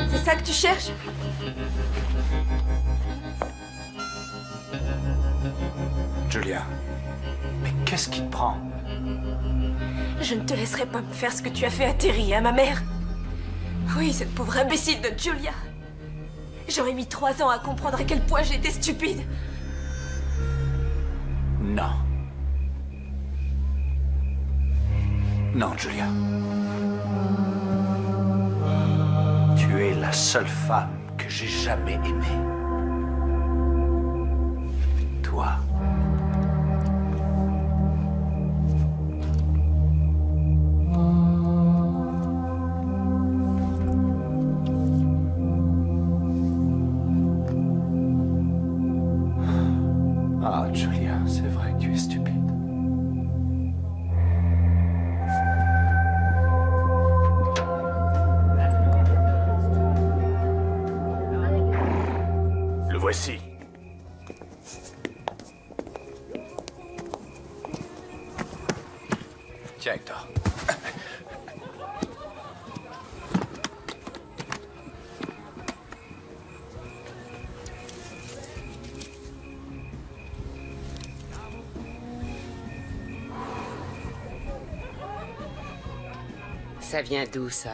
C'est ça que tu cherches?
Julia, mais qu'est-ce qui te prend?
Je ne te laisserai pas me faire ce que tu as fait à Terry et à ma mère. Oui, cette pauvre imbécile de Julia. J'aurais mis 3 ans à comprendre à quel point j'étais stupide.
Non. Non, Julia. Tu es la seule femme que j'ai jamais aimée. Toi. Ah, Julia, c'est vrai que tu es stupide.
Le voici.
Tiens, Hector.
Ça vient d'où, ça?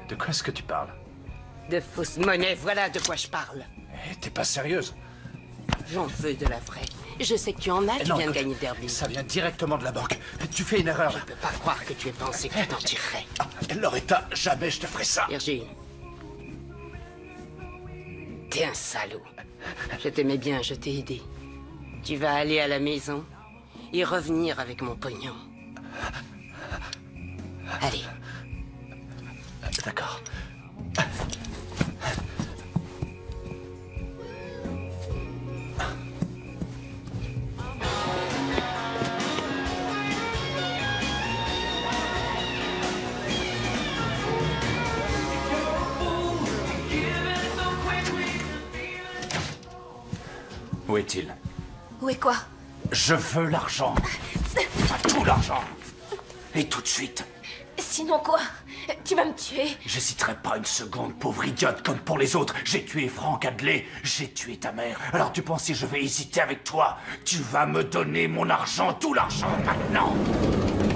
De quoi est-ce que tu parles?
De fausses monnaies, voilà de quoi je parle.
Eh, t'es pas sérieuse?
J'en veux de la vraie. Je sais que tu en as, tu
Non,
viens de
écoute,
gagner le derby.
Ça vient directement de la banque. Tu fais une erreur.
Je peux pas croire que tu aies pensé que tu t'en tirerais.
Loretta, jamais je te ferai ça.
Virgile. T'es un salaud. Je t'aimais bien, je t'ai aidé. Tu vas aller à la maison et revenir avec mon pognon. Allez.
D'accord. Où est-il?
Où est quoi?
Je veux l'argent. Tout l'argent. Et tout de suite.
Sinon quoi? Tu vas me tuer?
J'hésiterai pas une seconde, pauvre idiote, comme pour les autres. J'ai tué Frank Hadley, j'ai tué ta mère. Alors tu penses si je vais hésiter avec toi? Tu vas me donner mon argent, tout l'argent, maintenant.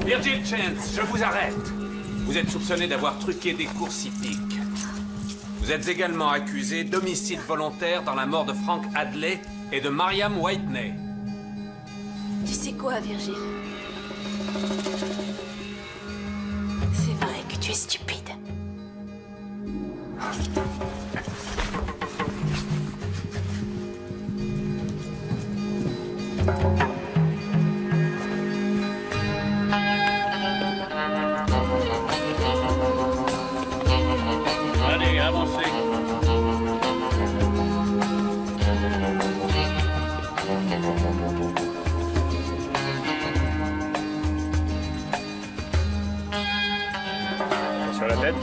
Virgil Chance, je vous arrête. Vous êtes soupçonné d'avoir truqué des courses hippiques. Vous êtes également accusé d'homicide volontaire dans la mort de Frank Hadley et de Mariam Whitney.
Tu sais quoi, Virgile? C'est vrai que tu es stupide.
Allez, avancez.
Sur la tête.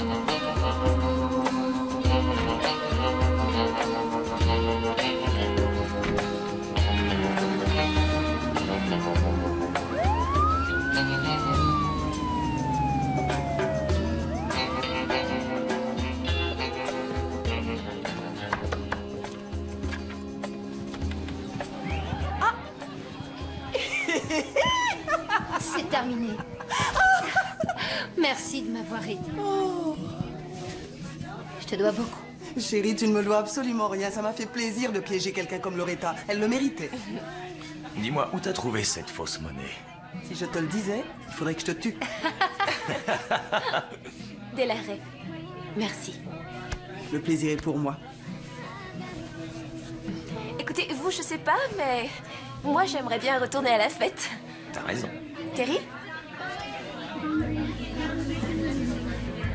C'est terminé. Merci de m'avoir aidé. Je te dois beaucoup.
Chérie, tu ne me dois absolument rien. Ça m'a fait plaisir de piéger quelqu'un comme Loretta. Elle le méritait.
Dis-moi, où t'as trouvé cette fausse monnaie?
Si je te le disais, il faudrait que je te tue.
Dès l'arrêt. Merci.
Le plaisir est pour moi.
Écoutez, vous, je sais pas, mais moi, j'aimerais bien retourner à la fête.
T'as raison.
Terry?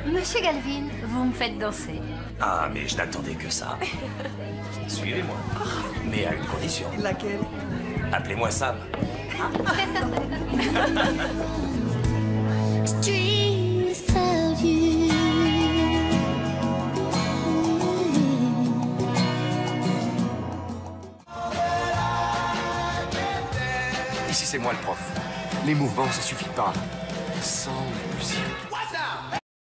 Monsieur Galvin, vous me faites danser.
Ah, mais je n'attendais que ça. Suivez-moi. Mais à une condition.
Laquelle?
Appelez-moi Sam.
Street without you.
Ici, c'est moi le prof. Les mouvements, ça suffit pas. Sans la musique.